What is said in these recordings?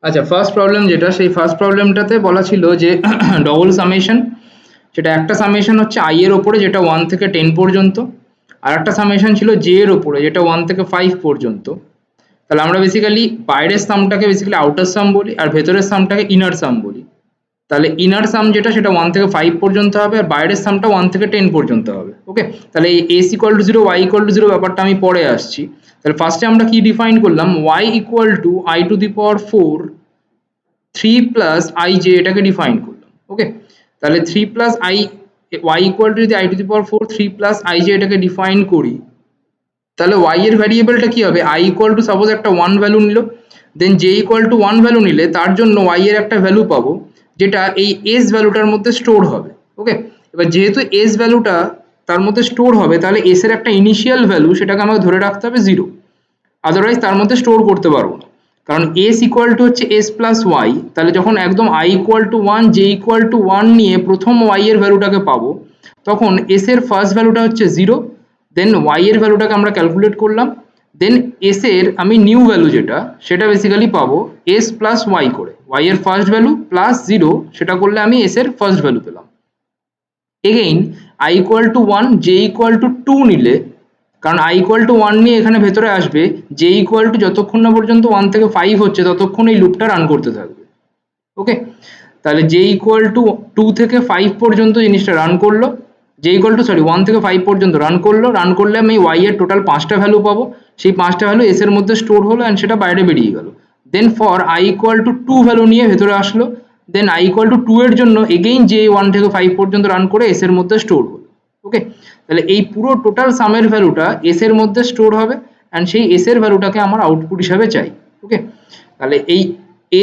আচ্ছা, first problem যেটা, সেই ফার্স্ট প্রবলেমটাতে বলা ছিল যে ডবল সামেশন, সেটা একটা সামেশন হচ্ছে আই এর ওপরে যেটা 1 থেকে 10 পর্যন্ত, আর একটা সামেশন ছিল জে এর ওপরে যেটা 1 থেকে 5 পর্যন্ত। তাহলে আমরা বেসিক্যালি বাইরের সামটাকে বেসিক্যালি আউটার সাম বলি, আর ভেতরের সামটাকে ইনার সাম বলি। তাহলে ইনার সাম যেটা সেটা 1 থেকে 5 পর্যন্ত হবে, আর বাইরের সামটা 1 থেকে 10 পর্যন্ত হবে। ওকে, তাহলে এই S equal to 0 Y equal to 0 ব্যাপারটা আমি পরে আসছি। তাহলে ফার্স্টে আমরা কি ডিফাইন করলাম, Y equal to I to the power 4 3 plus I J, এটাকে ডিফাইন করলাম। ওকে, তাহলে 3 plus I Y equal to যদি I to the power 4 3 plus I J এটাকে ডিফাইন করি, তাহলে ওয়াই এর ভ্যারিয়েবলটা কি হবে, আই ইকুয়াল টু সাপোজ একটা 1 ভ্যালু নিল, দেন জে ইকুয়াল টু 1 ভ্যালু নিলে তার জন্য ওয়াই এর একটা ভ্যালু পাবো যেটা এই এস ভ্যালুটার মধ্যে স্টোর হবে। ওকে, এবার যেহেতু এস ভ্যালুটা তার মধ্যে স্টোর হবে, তাহলে এস এর একটা ইনিশিয়াল ভ্যালু সেটাকে আমাকে ধরে রাখতে হবে 0, আদারওয়াইজ তার মধ্যে স্টোর করতে পারবো না। কারণ এস ইকুয়াল টু হচ্ছে এস প্লাস ওয়াই, তাহলে যখন একদম I equal to 1 J equal to 1 নিয়ে প্রথম ওয়াই এর ভ্যালুটাকে পাবো, তখন এস এর ফার্স্ট ভ্যালুটা হচ্ছে 0, দেন ওয়াই এর ভ্যালুটাকে আমরা ক্যালকুলেট করলাম, দেন এস এর আমি নিউ ভ্যালু যেটা সেটা বেসিক্যালি পাবো এস প্লাস ওয়াই করে, ওয়াই এর ফার্স্ট ভ্যালু প্লাস 0, সেটা করলে আমি এস এর ফার্স্ট ভ্যালু পেলাম। Again I equal to 1 J equal to 2 নিলে, কারণ আই ইকুয়াল টু 1 নিয়ে এখানে ভেতরে আসবে, জে ইকুয়াল টু যতক্ষণ না পর্যন্ত 1 থেকে 5 হচ্ছে ততক্ষণ এই লুপটা রান করতে থাকবে। ওকে, তাহলে জে ইকুয়াল টু 2 থেকে 5 পর্যন্ত জিনিসটা রান করলো, জে ইকুয়াল টু 1 থেকে 5 পর্যন্ত রান করলে আমি ওয়াই এর টোটাল 5টা ভ্যালু পাবো, সেই 5টা ভ্যালু এস এর মধ্যে স্টোর হলো অ্যান্ড সেটা বাইরে বেরিয়ে গেল। Then for I equal to 2 value নিয়ে ভেতরে আসলো, দেন আই ইকুয়াল টু 2 এর জন্য এগেইন জে 1 থেকে 5 পর্যন্ত রান করে এস এর মধ্যে স্টোর হলো। ওকে, তাহলে এই পুরো টোটাল সামের ভ্যালুটা এস এর মধ্যে স্টোর হবে অ্যান্ড সেই এস এর ভ্যালুটাকে আমার আউটপুট হিসাবে চাই। ওকে, তাহলে এই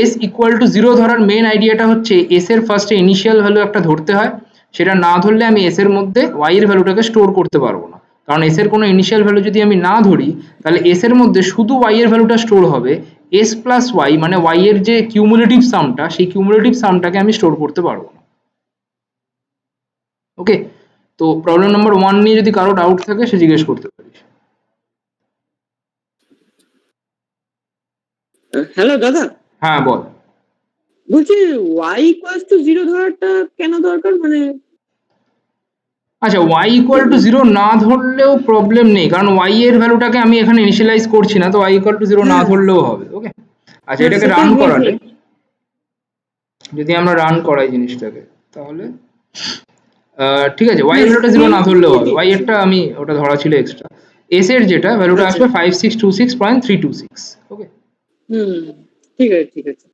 এস ইকুয়াল টু 0 ধরার মেন আইডিয়াটা হচ্ছে এস এর ফার্স্টে ইনিশিয়াল ভ্যালু একটা ধরতে হয়, সেটা না ধরলে আমি এস এর মধ্যে ওয়াই এর ভ্যালুটাকে স্টোর করতে পারবো না। কারণ এস এর কোনো ইনিশিয়াল ভ্যালু যদি আমি না ধরি, তাহলে এস এর মধ্যে শুধু ওয়াই এর ভ্যালুটা স্টোর হবে, এস প্লাস ওয়াই মানে ওয়াই এর যে কিউমুলেটিভ সামটা, সেই কিউমুলেটিভ সামটাকে আমি স্টোর করতে পারবো না। ওকে, তো প্রবলেম নাম্বার 1 নিয়ে যদি কারো ডাউট থাকে সে জিজ্ঞেস করতে পারিস। হ্যালো দাদা। হ্যাঁ বল। বলছি y ইকুয়ালস টু 0 ধরাটা কেন দরকার, মানে? আচ্ছা, y ইকুয়াল টু 0 না ধরলেও প্রবলেম নেই, কারণ y এর ভ্যালুটাকে আমি এখানে ইনিশিয়ালাইজ করছি না, তো y ইকুয়াল টু 0 না ধরলেও হবে। ওকে, আচ্ছা, এটাকে রান করালে, যদি আমরা রান করাই জিনিসটাকে, তাহলে ঠিক আছে, y এর ভ্যালুটা 0 না ধরলেও হবে, y এরটা আমি ওটা ধরা ছিল এক্সট্রা, s এর যেটা ভ্যালুটা আসবে 5626.326। ওকে, ঠিক আছে ঠিক আছে।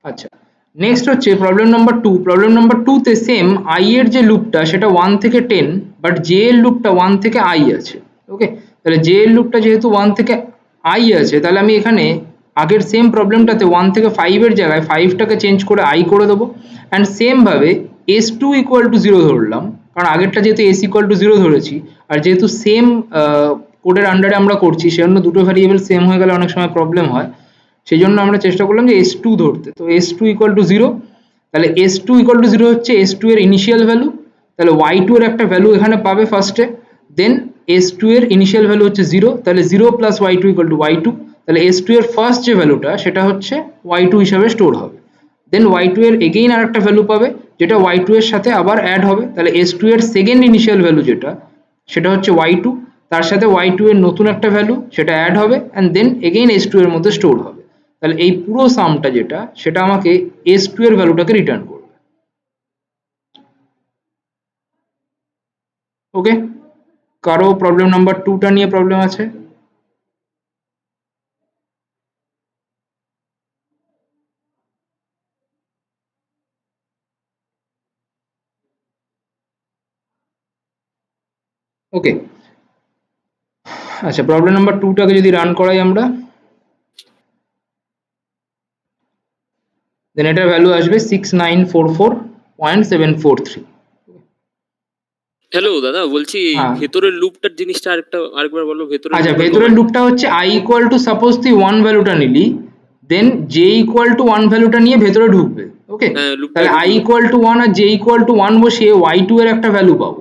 আচ্ছা, নেক্সট হচ্ছে প্রবলেম নাম্বার 2। প্রবলেম নাম্বার 2 তে সেম i এর যে লুপটা সেটা 1 থেকে 10, বাট j এর লুপটা 1 থেকে i আছে। ওকে, তাহলে j এর লুপটা যেহেতু 1 থেকে i আছে, তাহলে আমি এখানে আগের সেম প্রবলেমটাতে 1 থেকে 5 এর জায়গায় 5টাকে চেঞ্জ করে i করে দেবো, অ্যান্ড সেম ভাবে s2 ইকুয়াল টু 0 ধরলাম, কারণ আগেরটা যেহেতু s ইকুয়াল টু 0 ধরেছি, আর যেহেতু সেম কোডের আন্ডারে আমরা করছি, সেজন্য দুটো ভ্যারিয়েবল সেম হয়ে গেলে অনেক সময় প্রবলেম হয়, সেই জন্য আমরা চেষ্টা করলাম যে s2 ধরতে। তো s2 ইকুয়াল টু 0, তাহলে s2 ইকুয়াল টু 0 হচ্ছে s2 এর ইনিশিয়াল ভ্যালু, তাহলে y2 এর একটা ভ্যালু এখানে পাবে ফার্স্টে, দেন s2 এর ইনিশিয়াল ভ্যালু হচ্ছে 0, তাহলে 0 plus y2 equal to y2, তাহলে s2 এর ফার্স্ট যে ভ্যালুটা সেটা হচ্ছে y2 হিসাবে স্টোর হবে, দেন y2 এর এগেইন আর একটা ভ্যালু পাবে যেটা y2 এর সাথে আবার অ্যাড হবে, তাহলে s2 এর সেকেন্ড ইনিশিয়াল ভ্যালু যেটা সেটা হচ্ছে y2, তার সাথে y2 এর নতুন একটা ভ্যালু সেটা অ্যাড হবে অ্যান্ড দেন এগেইন s2 এর মধ্যে স্টোর হবে। তাহলে এই পুরো সামটা যেটা সেটা আমাকে s2 এর ভ্যালুটাকে রিটার্ন করবে। ওকে, কারো প্রবলেম নাম্বার 2টা নিয়ে প্রবলেম আছে? ওকে, আচ্ছা, প্রবলেম নাম্বার 2টাকে যদি রান করাই আমরা, দেন এটার ভ্যালু আসবে 6944.743। হ্যালো দাদা, বলছি ভেতরের লুপটার জিনিসটা আরেকবার বলো। আচ্ছা, ভেতরের লুপটা হচ্ছে i ইকুয়াল টু সাপোজ তুই 1 ভ্যালুটা নিলি, দেন j ইকুয়াল টু 1 ভ্যালুটা নিয়ে ভেতরে ঢুকবে। ওকে, তাহলে i ইকুয়াল টু 1 আর j ইকুয়াল টু 1 বসিয়ে y2 এর একটা ভ্যালু পাবো।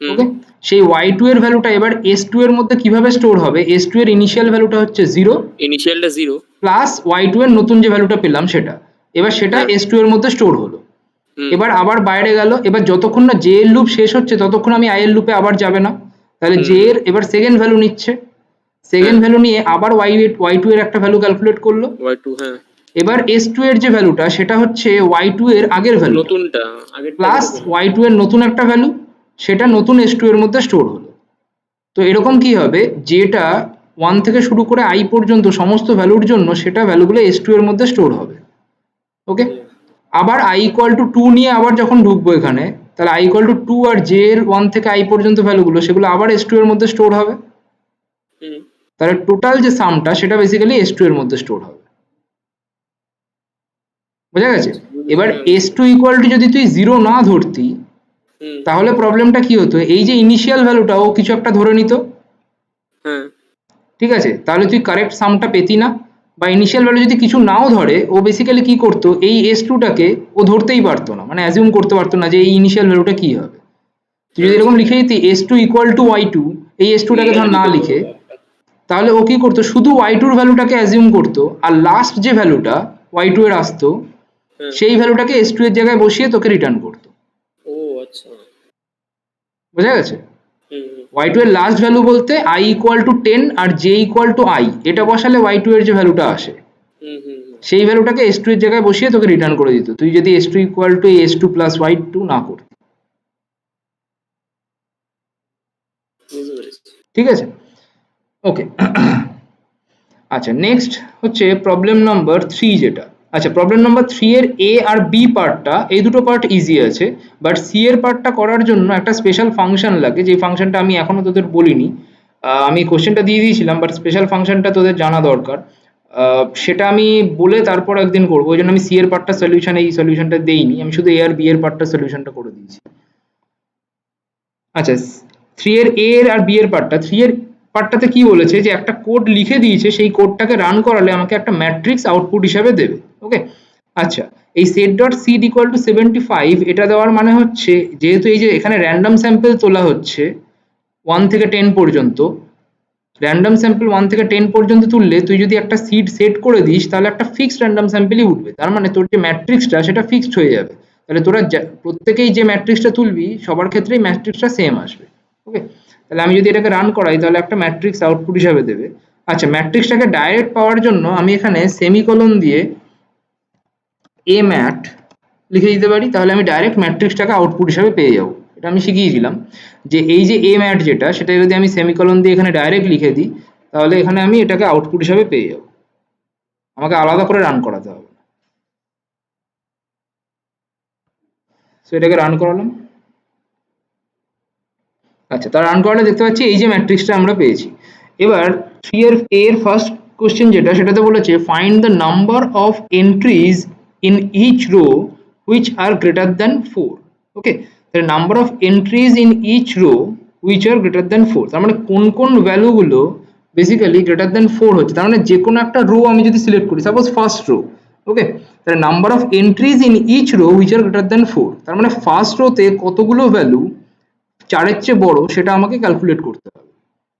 ওকে, সেই y2 এর ভ্যালুটা এবার s2 এর মধ্যে কিভাবে স্টোর হবে, s2 এর ইনিশিয়াল ভ্যালুটা হচ্ছে 0, ইনিশিয়ালটা 0, প্লাস y2 এর নতুন যে ভ্যালুটা পেলাম সেটা, এবার সেটা s2 এর মধ্যে স্টোর হলো। এবার আবার বাইরে গেল, এবার যতক্ষণ না j এর লুপ শেষ হচ্ছে ততক্ষণ আমি i এর লুপে আবার যাবে না, তাহলে j এর এবার সেকেন্ড ভ্যালু নিচ্ছে, সেকেন্ড ভ্যালু নিয়ে আবার y2 এর একটা ভ্যালু ক্যালকুলেট করলো। y2 হ্যাঁ, এবার s2 এর যে ভ্যালুটা সেটা হচ্ছে y2 এর আগের ভ্যালু নতুনটা আগেরটা প্লাস y2 এর নতুন একটা ভ্যালু, সেটা নতুন s2 এর মধ্যে স্টোর হলো। তো এরকম কি হবে, যেটা 1 থেকে শুরু করে i পর্যন্ত সমস্ত ভ্যালুর জন্য সেটা ভ্যালুগুলো s2 এর মধ্যে স্টোর হবে। ওকে, আবার i ইকুয়াল টু 2 নিয়ে আবার যখন ঢুকবো এখানে, তাহলে i ইকুয়াল টু 2 আর j এর 1 থেকে i পর্যন্ত ভ্যালুগুলো সেগুলো আবার s2 এর মধ্যে স্টোর হবে। তাহলে টোটাল যে সামটা সেটা বেসিক্যালি s2 এর মধ্যে স্টোর হবে। বোঝা গেছে? এবার s2 ইকুয়াল টু যদি তুই 0 না ধরতি তাহলে প্রবলেমটা কি হতো, এই যে ইনিশিয়াল ভ্যালুটা ও কিছু একটা ধরে নিত, ঠিক আছে, তাহলে তুই কারেক্ট সামটা পেতি না। বা ইনিশিয়াল ভ্যালু যদি কিছু নাও ধরে, ও বেসিক্যালি কি করতো, এই s2 টাকে ও ধরতেই পারতো না, মানে অ্যাজিউম করতে পারতো না যে এই ইনিশিয়াল ভ্যালুটা কি হবে। তুই যদি এরকম লিখে দিতি s2 ইকুয়াল টু y2, এই s2 টাকে ধর না লিখে, তাহলে ও কি করতো, শুধু y2 এর ভ্যালুটাকে অ্যাজিউম করতো, আর লাস্ট যে ভ্যালুটা y2 এর আসতো সেই ভ্যালুটাকে s2 এর জায়গায় বসিয়ে তোকে রিটার্ন করতো। ও আচ্ছা, বোঝা গেছে? y2 এর লাস্ট ভ্যালু বলতে i ইকুয়াল টু 10 আর j ইকুয়াল টু i, এটা বসালে y2 এর যে ভ্যালুটা আসে সেই ভ্যালুটাকে s2 এর জায়গায় বসিয়ে তোকে রিটার্ন করে দিত, তুই যদি s2 equal to s2 plus y2 না করতি। ঠিক আছে, ওকে। আচ্ছা, নেক্সট হচ্ছে প্রবলেম নাম্বার 3 যেটা, আচ্ছা প্রবলেম নাম্বার 3 এর a আর b পার্টটা, এই দুটো পার্ট ইজি আছে, বাট c এর পার্টটা করার জন্য একটা স্পেশাল ফাংশন লাগে, যে ফাংশনটা আমি এখনো তোদের বলিনি। আমি কোশ্চেনটা দিয়ে দিয়েছিলাম, বাট স্পেশাল ফাংশনটা তোদের জানা দরকার। সেটা আমি বলে তারপর একদিন করবো, ওই জন্য আমি c এর পার্টটা সলিউশন, এই সলিউশনটা দেইনি, আমি শুধু a আর b এর পার্টটা সলিউশনটা করে দিয়েছি। আচ্ছা, 3 এর a এর আর b এর পার্টটা, 3 এর পার্টটাতে কি বলেছে, যে একটা কোড লিখে দিয়েছে, সেই কোডটাকে রান করালে আমাকে একটা ম্যাট্রিক্স আউটপুট হিসাবে দেবে। ওকে, আচ্ছা, এই set.seed equal to 75 এটা দেওয়ার মানে হচ্ছে, যেহেতু এই যে এখানে র্যান্ডম স্যাম্পল তোলা হচ্ছে 1 থেকে 10 পর্যন্ত, র্যান্ডম স্যাম্পল 1 থেকে 10 পর্যন্ত তুললে তুই যদি একটা সিড সেট করে দিস তাহলে একটা ফিক্সড র্যান্ডম স্যাম্পলই উঠবে, তার মানে তোর যে ম্যাট্রিক্সটা সেটা ফিক্সড হয়ে যাবে। তাহলে তোরা প্রত্যেকেই যে ম্যাট্রিক্সটা তুলবি সবার ক্ষেত্রেই ম্যাট্রিক্সটা সেম আসবে। ওকে, তাহলে আমি যদি এটাকে রান করাই তাহলে একটা ম্যাট্রিক্স আউটপুট হিসাবে দেবে। আচ্ছা, ম্যাট্রিক্সটাকে ডাইরেক্ট পাওয়ার জন্য আমি এখানে সেমিকোলন দিয়ে a ম্যাট লিখে দিতে পারি, তাহলে আমি ডাইরেক্ট ম্যাট্রিক্সটাকে আউটপুট হিসাবে পেয়ে যাবো। এটা আমি শিখিয়েছিলাম যে এই যে a ম্যাট যেটা, সেটা যদি আমি সেমিকোলন দিয়ে এখানে ডাইরেক্ট লিখে দিই তাহলে এখানে আমি এটাকে আউটপুট হিসাবে পেয়ে যাবো, আমাকে আলাদা করে রান করাতে হবে। সো এটাকে রান করালাম। আচ্ছা, তার রান করালে দেখতে পাচ্ছি এই যে ম্যাট্রিক্সটা আমরা পেয়েছি। এবার 3 এর a এর ফার্স্ট কোশ্চেন যেটা, সেটাতে বলেছে find the number of entries in each row which are greater than 4। Okay, তাহলে number of entries in each row which are greater than 4, তার মানে কোন কোন ভ্যালুগুলো বেসিক্যালি গ্রেটার দ্যান 4 হচ্ছে, তার মানে যে কোনো একটা রো আমি যদি সিলেক্ট করি, সাপোজ ফার্স্ট রো, ওকে, তাহলে number of entries in each row which are greater than 4, তার মানে ফার্স্ট রোতে কতগুলো ভ্যালু 4 এর চেয়ে বড় সেটা আমাকে ক্যালকুলেট করতে হবে।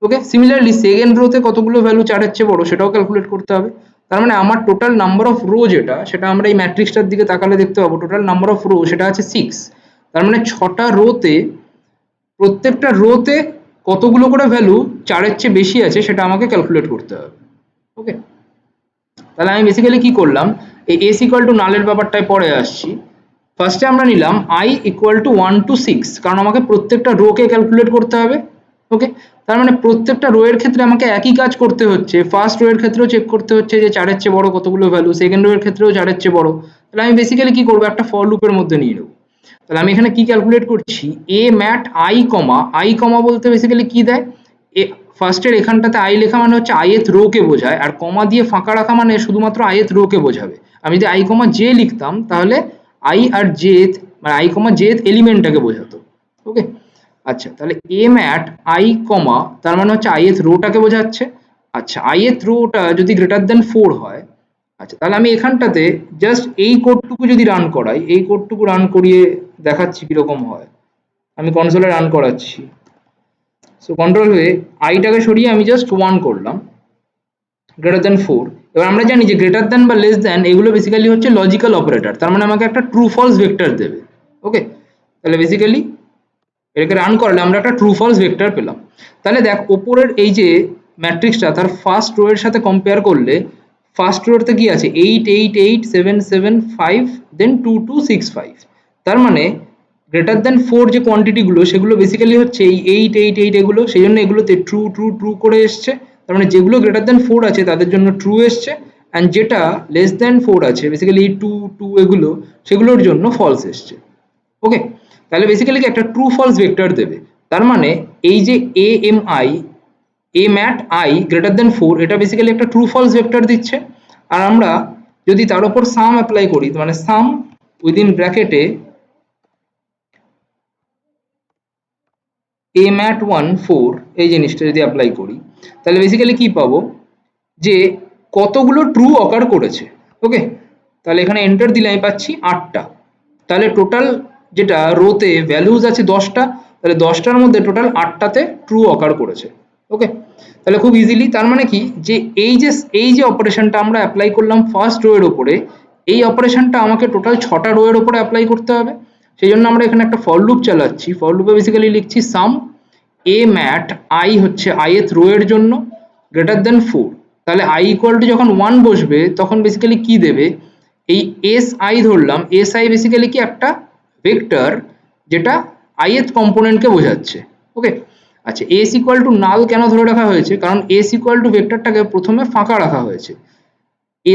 ওকে, সিমিলারলি সেকেন্ড রোতে কতগুলো ভ্যালু 4 এর চেয়ে বড় সেটাও ক্যালকুলেট করতে হবে। তার মানে আমার টোটাল নাম্বার অফ রো যেটা, সেটা আমরা এই ম্যাট্রিক্সটার দিকে তাকালে দেখতে পাবো টোটাল নাম্বার অফ রো সেটা আছে 6। তার মানে 6টা রোতে, প্রত্যেকটা রোতে কতগুলো করে ভ্যালু 4 এর চেয়ে বেশি আছে সেটা আমাকে ক্যালকুলেট করতে হবে। ওকে, তাহলে আমি বেসিক্যালি কি করলাম, এই s ইকুয়াল টু নালের ব্যাপারটায় পরে আসছি। ফার্স্টে আমরা নিলাম i ইকুয়াল টু 1 to 6, কারণ আমাকে প্রত্যেকটা রোকে ক্যালকুলেট করতে হবে। ওকে, তার মানে প্রত্যেকটা রো এর ক্ষেত্রে আমাকে একই কাজ করতে হচ্ছে, ফার্স্ট রো এর ক্ষেত্রেও চেক করতে হচ্ছে যে 4 এর চেয়ে বড় কতগুলো ভ্যালু, সেকেন্ড রো এর ক্ষেত্রেও 4 এর চেয়ে বড়। তাহলে আমি বেসিক্যালি কি করব, একটা ফর লুপের মধ্যে নিয়ে নেব। তাহলে আমি এখানে কি ক্যালকুলেট করছি, a ম্যাট i কমা বলতে বেসিক্যালি কি দেয়, ফার্স্টের এখানটাতে i লেখা মানে হচ্ছে ith রো কে বোঝায়, আর কমা দিয়ে ফাঁকা রাখা মানে শুধুমাত্র ith রো কে বোঝাবে। আমি যদি i কমা j লিখতাম তাহলে i আর jth মানে i কমা jth এলিমেন্টটাকে বোঝাতো। ওকে, আচ্ছা, তাহলে a ম্যাট i কমা তার মানে হচ্ছে ith রোটাকে বোঝাচ্ছে। আচ্ছা, ith রোটা যদি গ্রেটার দেন 4 হয়, আচ্ছা তাহলে আমি এখানটাতে জাস্ট এই কোডটুকু যদি রান করাই, এই কোডটুকু রান করিয়ে দেখাচ্ছি কিরকম হয়। আমি কনসোলে রান করাচ্ছি। সো কন্ট্রোল হয়ে আইটাকে সরিয়ে আমি জাস্ট 1 করলাম, গ্রেটার দেন 4। এবার আমরা জানি যে গ্রেটার দ্যান বা লেস দ্যান এগুলো বেসিক্যালি হচ্ছে লজিক্যাল অপারেটর, তার মানে আমাকে একটা ট্রু ফলস ভেক্টর দেবে। ওকে, তাহলে বেসিক্যালি এটাকে রান করলে আমরা একটা ট্রু ফলস ভেক্টর পেলাম। তাহলে দেখ ওপরের এই যে ম্যাট্রিক্সটা তার ফার্স্ট রো এর সাথে কম্পেয়ার করলে ফার্স্ট রোতে কি আছে 8 8 8 7 7 5 দেন 2 2 6 5, তার মানে গ্রেটার দ্যান 4 যে কোয়ান্টিটিগুলো সেগুলো বেসিক্যালি হচ্ছে এই 8 8 8 এগুলো, সেই জন্য এগুলোতে ট্রু ট্রু ট্রু করে এসছে। তার মানে যেগুলো গ্রেটার দ্যান 4 আছে তাদের জন্য ট্রু এসছে, অ্যান্ড যেটা লেস দ্যান 4 আছে বেসিক্যালি 2 2 এগুলো সেগুলোর জন্য ফলস এসছে। ওকে, তাহলে বেসিক্যালি কি একটা ট্রু ফলস ভেক্টর দেবে। তার মানে এই যে a mat I greater than 4 এটা বেসিক্যালি একটা ট্রু ফলস ভেক্টর দিচ্ছে। আর আমরা যদি তার উপর সাম অ্যাপ্লাই করি, মানে সাম উইদিন ব্র্যাকেটে a mat 1 4 এই জিনিসটা যদি অ্যাপ্লাই করি, তাহলে বেসিক্যালি কি পাবো যে কতগুলো ট্রু অকার করেছে। ওকে, তাহলে এখানে এন্টার দিলে আমি পাচ্ছি 8টা। তাহলে টোটাল যেটা রোতে ভ্যালুজ আছে 10টা, তাহলে 10টার মধ্যে টোটাল 8টাতে ট্রু অকার করেছে। ওকে, তাহলে খুব ইজিলি, তার মানে কি যে এই যে অপারেশনটা আমরা অ্যাপ্লাই করলাম ফার্স্ট রো এর উপরে, এই অপারেশনটা আমাকে টোটাল 6টা রো এর উপরে অ্যাপ্লাই করতে হবে। সেই জন্য আমরা এখানে একটা ফর লুপ চালাচ্ছি। ফর লুপে বেসিক্যালি লিখছি সাম a mat I হচ্ছে ith রো এর জন্য গ্রেটার দ্যান 4, তাহলে i ইকুয়াল টু যখন 1 বসবে তখন বেসিক্যালি কি দেবে, এই si ধরলাম, si বেসিক্যালি কি একটা ভেক্টর যেটা ith কম্পোনেন্টকে বোঝাচ্ছে। ওকে, আচ্ছা s ইকুয়াল টু নাল কেন ধরে রাখা হয়েছে, কারণ s ইকুয়াল টু ভেক্টরটাকে প্রথমে ফাঁকা রাখা হয়েছে।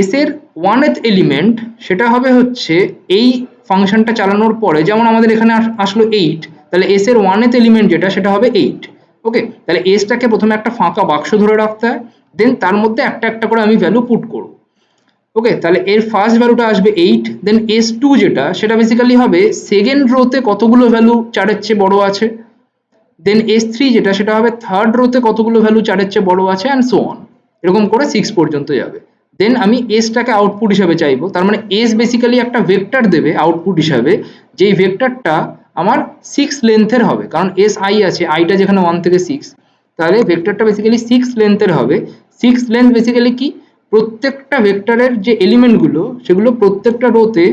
s এর 1th এলিমেন্ট সেটা হবে হচ্ছে এই ফাংশনটা চালানোর পরে, যেমন আমাদের এখানে আসলো 8, তাহলে s এর 1th এলিমেন্ট যেটা সেটা হবে 8। ওকে, তাহলে s টাকে প্রথমে একটা ফাঁকা বাক্স ধরে রাখতে হয়, দেন তার মধ্যে একটা একটা করে আমি ভ্যালু পুট করব। ওকে, তাহলে এর ফার্স্ট ভ্যালুটা আসবে 8, দেন s2 যেটা সেটা বেসিক্যালি হবে সেকেন্ড রোতে কতগুলো ভ্যালু 4 এর চেয়ে বড় আছে, দেন s3 যেটা সেটা হবে থার্ড রোতে কতগুলো ভ্যালু 4 এর চেয়ে বড় আছে, অ্যান্ড সো অন, এরকম করে 6 পর্যন্ত যাবে। দেন আমি s টাকে আউটপুট হিসাবে চাইবো, তার মানে s বেসিক্যালি একটা ভেক্টর দেবে আউটপুট হিসাবে, যেই ভেক্টরটা আমার 6 লেন্থের হবে, কারণ si আছে, iটা যেখানে 1 থেকে 6, তাহলে ভেক্টরটা বেসিক্যালি 6 লেন্থের হবে। 6 লেন্থ বেসিক্যালি কি, প্রত্যেকটা ভেক্টরের যে এলিমেন্টগুলো সেগুলো প্রত্যেকটা রোতে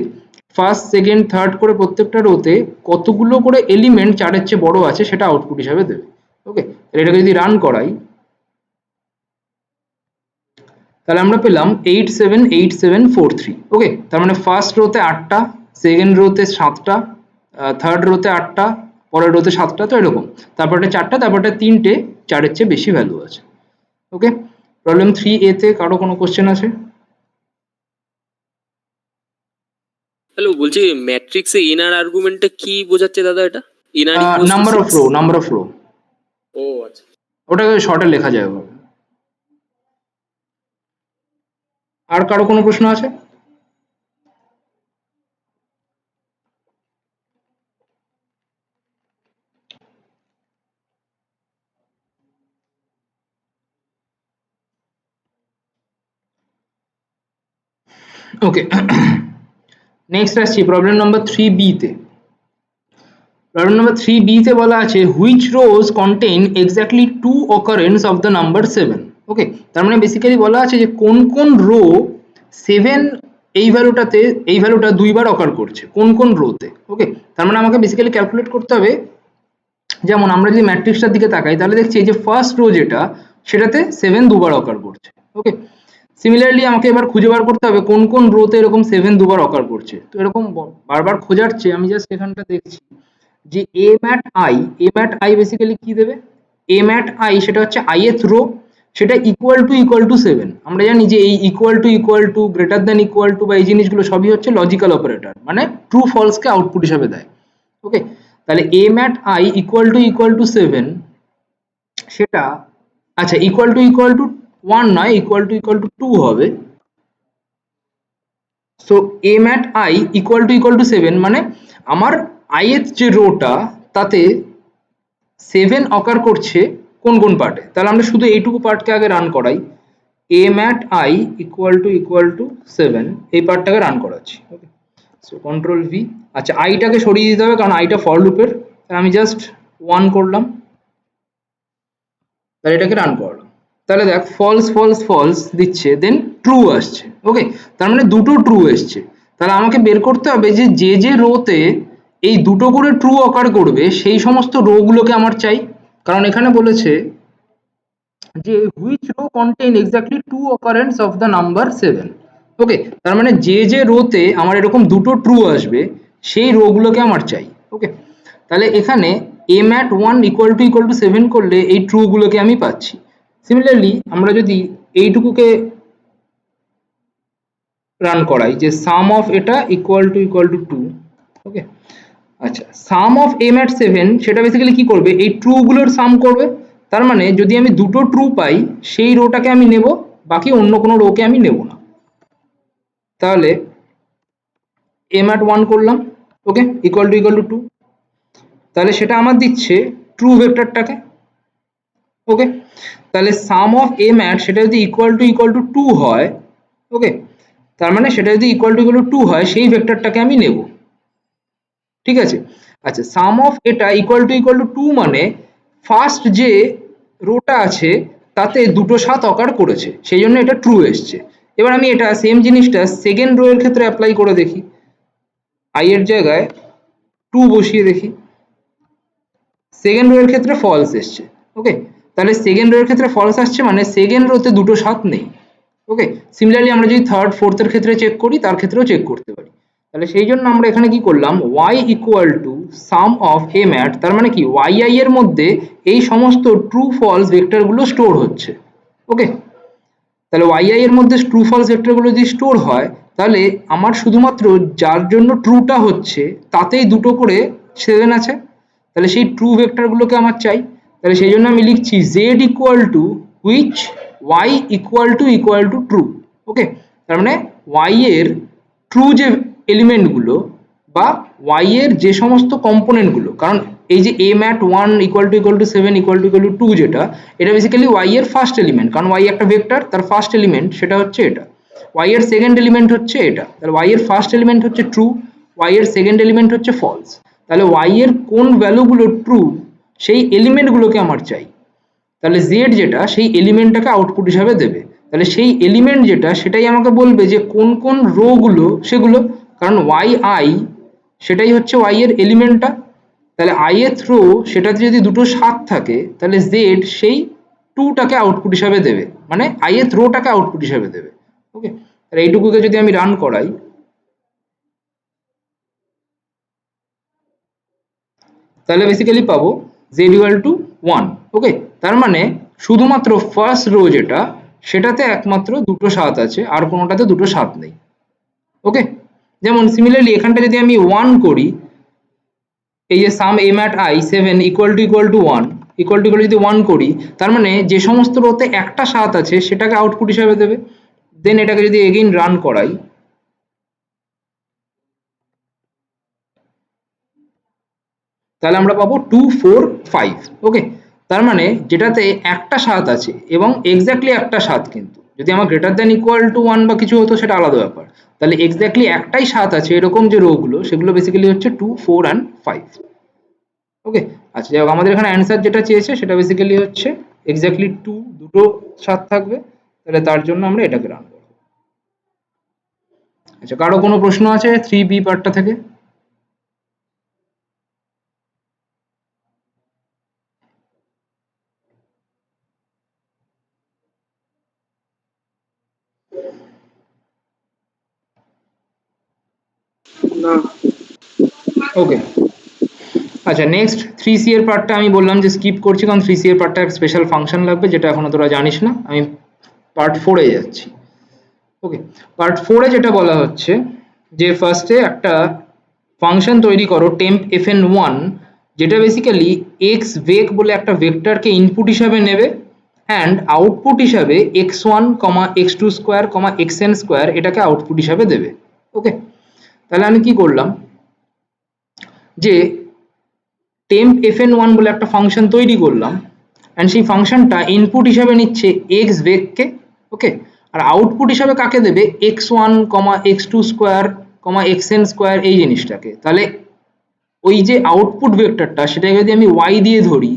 ফার্স্ট সেকেন্ড থার্ড করে প্রত্যেকটা রোতে কতগুলো করে এলিমেন্ট 4 এর চেয়ে বড় আছে সেটা আউটপুট হিসাবে দেবে। ওকে, এটাকে যদি রান করাই তাহলে আমরা পেলাম 878743। ওকে, তার মানে ফার্স্ট রোতে 8টা, সেকেন্ড রোতে 7টা, থার্ড রোতে 8টা, পরের রোতে 7টা, তো এরকম, তারপরে 4টা, তারপরে 3টে 4 এর চেয়ে বেশি ভ্যালু আছে। ওকে, প্রবলেম 3a তে কারো কোনো কোশ্চেন আছে? হ্যালো, বলছি ম্যাট্রিক্সে ইনার আর্গুমেন্টটা কি বোঝাচ্ছে দাদা? এটা ইনার নাম্বার অফ রো। ও আচ্ছা, ওটাকে শর্টে লেখা যায় ওভাবে। আর কারো কোনো প্রশ্ন আছে? ওকে, নেক্সট আসছি প্রবলেম নাম্বার 3b তে। প্রবলেম নাম্বার 3b তে বলা আছে which rose contain exactly 2 occurrence of the number 7। Okay, তার মানে বেসিক্যালি বলা আছে যে কোন কোন রো 7 এই ভ্যালুটা দুইবার অকার করছে কোন কোন রোতে। ওকে, তার মানে আমাকে বেসিক্যালি ক্যালকুলেট করতে হবে, যেমন আমরা যদি ম্যাট্রিক্সটার দিকে তাকাই তাহলে দেখছি এই যে ফার্স্ট রো যেটা সেটাতে 7 দুবার অকার করছে। ওকে, সিমিলারলি আমাকে এবার খুঁজে বার করতে হবে কোন কোন রোতে এরকম 7 দুবার অকার করছে। তো এরকম বারবার খোঁজার চেয়ে আমি জাস্ট এখানটা দেখছি যে a mat I বেসিক্যালি কি দেবে, a mat I সেটা হচ্ছে ith রো, সেটা ইকুয়াল টু 7। আমরা জানি যে এই equal to greater than equal to বা এই জিনিসগুলো সবই হচ্ছে লজিক্যাল অপারেটর, মানে ট্রু ফলসকে আউটপুট হিসাবে দেয়। ওকে, তাহলে a mat I equal two 7 সেটা, আচ্ছা ইকুয়াল টু 1 নয়, ইকুয়াল টু 2 হবে। So a mat I equal two 7 মানে আমার ith যে রোটা তাতে 7 অকার করছে কোন কোন পার্টে, তাহলে আমরা শুধু এইটুকু পার্টকে আগে রান করাই। a mat I equal two 7 এই পার্টটাকে রান করাচ্ছি। ওকে, সো কন্ট্রোল ভি। আচ্ছা আইটাকে সরিয়ে দিতে হবে কারণ আইটা ফর লুপের, আমি জাস্ট 1 করলাম, তাহলে এটাকে রান করলাম। তাহলে দেখ ফলস দিচ্ছে, দেন ট্রু আসছে। ওকে, তার মানে দুটো ট্রু এসছে। তাহলে আমাকে বের করতে হবে যে যে রোতে এই দুটো করে ট্রু অকার করবে সেই সমস্ত রো গুলোকে আমার চাই। কারণ এখানে বলেছে যে which row contain exactly two occurrence of the number 7। Okay, তার মানে যে রোতে আমার এরকম দুটো ট্রু আসবে সেই রো গুলোকে আমার চাই। ওকে, তাহলে এখানে a mat 1 equal to 7 করলে এই ট্রু গুলোকে আমি পাচ্ছি। সিমিলারলি আমরা যদি এইটুকুকে রান করাই যে সাম অফ এটা ইকুয়াল টু 2। ওকে, আচ্ছা, সাম অফ a mat 7 সেটা বেসিক্যালি কি করবে, এই ট্রু গুলোর সাম করবে। তার মানে যদি আমি দুটো ট্রু পাই সেই রোটাকে আমি নেব, বাকি অন্য কোনো রোকে আমি নেব না। তাহলে a mat 1 করলাম, ওকে, ইকুয়াল টু 2, তাহলে সেটা আমার দিচ্ছে ট্রু ভেক্টরটাকে। ওকে, তাহলে সাম অফ a mat সেটা যদি ইকুয়াল টু 2 হয়, ওকে, তার মানে সেটা যদি ইকুয়াল টু 2 হয় সেই ভেক্টরটাকে আমি নেব। ঠিক আছে, আচ্ছা, সাম অফ এটা ইকুয়াল টু 2 মানে ফার্স্ট যে রোটা আছে তাতে দুটো 7 অকার করেছে, সেই জন্য এটা ট্রু এসছে। এবার আমি এটা সেম জিনিসটা সেকেন্ড রো এর ক্ষেত্রে অ্যাপ্লাই করে দেখি, i এর জায়গায় 2 বসিয়ে দেখি, সেকেন্ড রো এর ক্ষেত্রে ফলস এসছে। ওকে, তাহলে সেকেন্ড রো এর ক্ষেত্রে ফলস আসছে মানে সেকেন্ড রোতে দুটো 7 নেই। ওকে, সিমিলারলি আমরা যদি থার্ড ফোর্থ এর ক্ষেত্রে চেক করি তার ক্ষেত্রেও চেক করতে পারি। তাহলে সেই জন্য আমরা এখানে কি করলাম, y equal to some of a mat, তার মানে কি yi এর মধ্যে এই সমস্ত ট্রু ফলস ভেক্টর গুলো স্টোর হচ্ছে। ওকে, তাহলে yi এর মধ্যে ট্রু ফলস ভেক্টর গুলো যদি স্টোর হয় তাহলে আমার শুধুমাত্র যার জন্য ট্রুটা হচ্ছে তাতেই দুটো করে 7 আছে, তাহলে সেই ট্রু ভেক্টর গুলোকে আমার চাই। তাহলে সেই জন্য আমি লিখছি z equal to which y equal to true. Okay, তার মানে y এর ট্রু যে এলিমেন্ট গুলো বা y এর যে সমস্ত কম্পোনেন্ট গুলো, কারণ এই যে a mat 1 equal to 7 equal to 2 যেটা, এটা বেসিক্যালি y এর ফার্স্ট এলিমেন্ট, কারণ y একটা ভেক্টর, তার ফার্স্ট এলিমেন্ট সেটা হচ্ছে এটা। y এর সেকেন্ড এলিমেন্ট হচ্ছে এটা, তাহলে y এর ফার্স্ট এলিমেন্ট হচ্ছে ট্রু, y এর সেকেন্ড এলিমেন্ট হচ্ছে ফলস। তাহলে y এর কোন ভ্যালুগুলো ট্রু সেই এলিমেন্ট গুলোকে আমার চাই। তাহলে z যেটা সেই এলিমেন্টটাকে আউটপুট হিসাবে দেবে, তাহলে সেই এলিমেন্ট যেটা সেটাই আমাকে বলবে যে কোন কোন রো গুলো সেগুলো, কারণ yi সেটাই হচ্ছে y এর এলিমেন্টটা। তাহলে ith রো সেটাতে যদি দুটো 7 থাকে তাহলে z সেই 2টাকে আউটপুট হিসাবে দেবে, মানে ith রোটাকে আউটপুট হিসাবে দেবে। ওকে, তাহলে এইটুকুকে যদি আমি রান করাই তাহলে বেসিক্যালি পাবো z ইকুয়াল টু 1। ওকে, তার মানে শুধুমাত্র ফার্স্ট রো যেটা সেটাতে একমাত্র দুটো 7 আছে, আর কোনোটাতে দুটো 7 নেই। ওকে, যেমন সিমিলারলি এখানটা যদি আমি 1 করি, এই যে সাম a mat i 7 equal to 1 equal to যদি 1 করি, তার মানে যে সমস্ত রোতে একটা 7 আছে সেটাকে আউটপুট হিসাবে দেবে। দেন এটাকে যদি এগেইন রান করাই তাহলে আমরা পাবো 2 4 5। ওকে, তার মানে যেটাতে একটা 7 আছে এবং এক্স্যাক্টলি একটা 7, কিন্তু যদি আমার গ্রেটার দ্যান ইকুয়াল টু 1 বা কিছু হতো সেটা আলাদা ব্যাপার, তাহলে এক্স্যাক্টলি একটাই 7 আছে এরকম যে রো গুলো সেগুলো বেসিক্যালি হচ্ছে 2 4 and 5। ওকে, আচ্ছা, যাই হোক, আমাদের এখানে অ্যান্সার যেটা চেয়েছে সেটা বেসিক্যালি হচ্ছে এক্স্যাক্টলি 2, দুটো 7 থাকবে, তাহলে তার জন্য আমরা এটাকে রান করব। আচ্ছা, কারো কোনো প্রশ্ন আছে 3b পার্টটা থেকে? না। ওকে, আচ্ছা, নেক্সট 3c এর পার্টটা আমি বললাম যে স্কিপ করছি, কারণ 3c এর পার্টটা এক স্পেশাল ফাংশন লাগবে যেটা এখনো তোরা জানিস না। আমি পার্ট 4 এ যাচ্ছি। ওকে, পার্ট 4 এ যেটা বলা হচ্ছে যে ফার্স্টে একটা ফাংশন তৈরি করো temp fn1, যেটা বেসিক্যালি x vec বলে একটা ভেক্টরকে ইনপুট হিসাবে নেবে অ্যান্ড আউটপুট হিসাবে x1, x2 square, xn square এটাকে আউটপুট হিসাবে দেবে। ওকে, তাহলে আমি কি করলাম যে temp fn1 বলে একটা ফাংশন তৈরি করলাম অ্যান্ড সেই ফাংশনটা ইনপুট হিসাবে নিচ্ছে x vec কে। ওকে, আর আউটপুট হিসাবে কাকে দেবে, x1, x2 square, xn square এই জিনিসটাকে। তাহলে ওই যে আউটপুট ভেক্টরটা সেটাকে যদি আমি y দিয়ে ধরি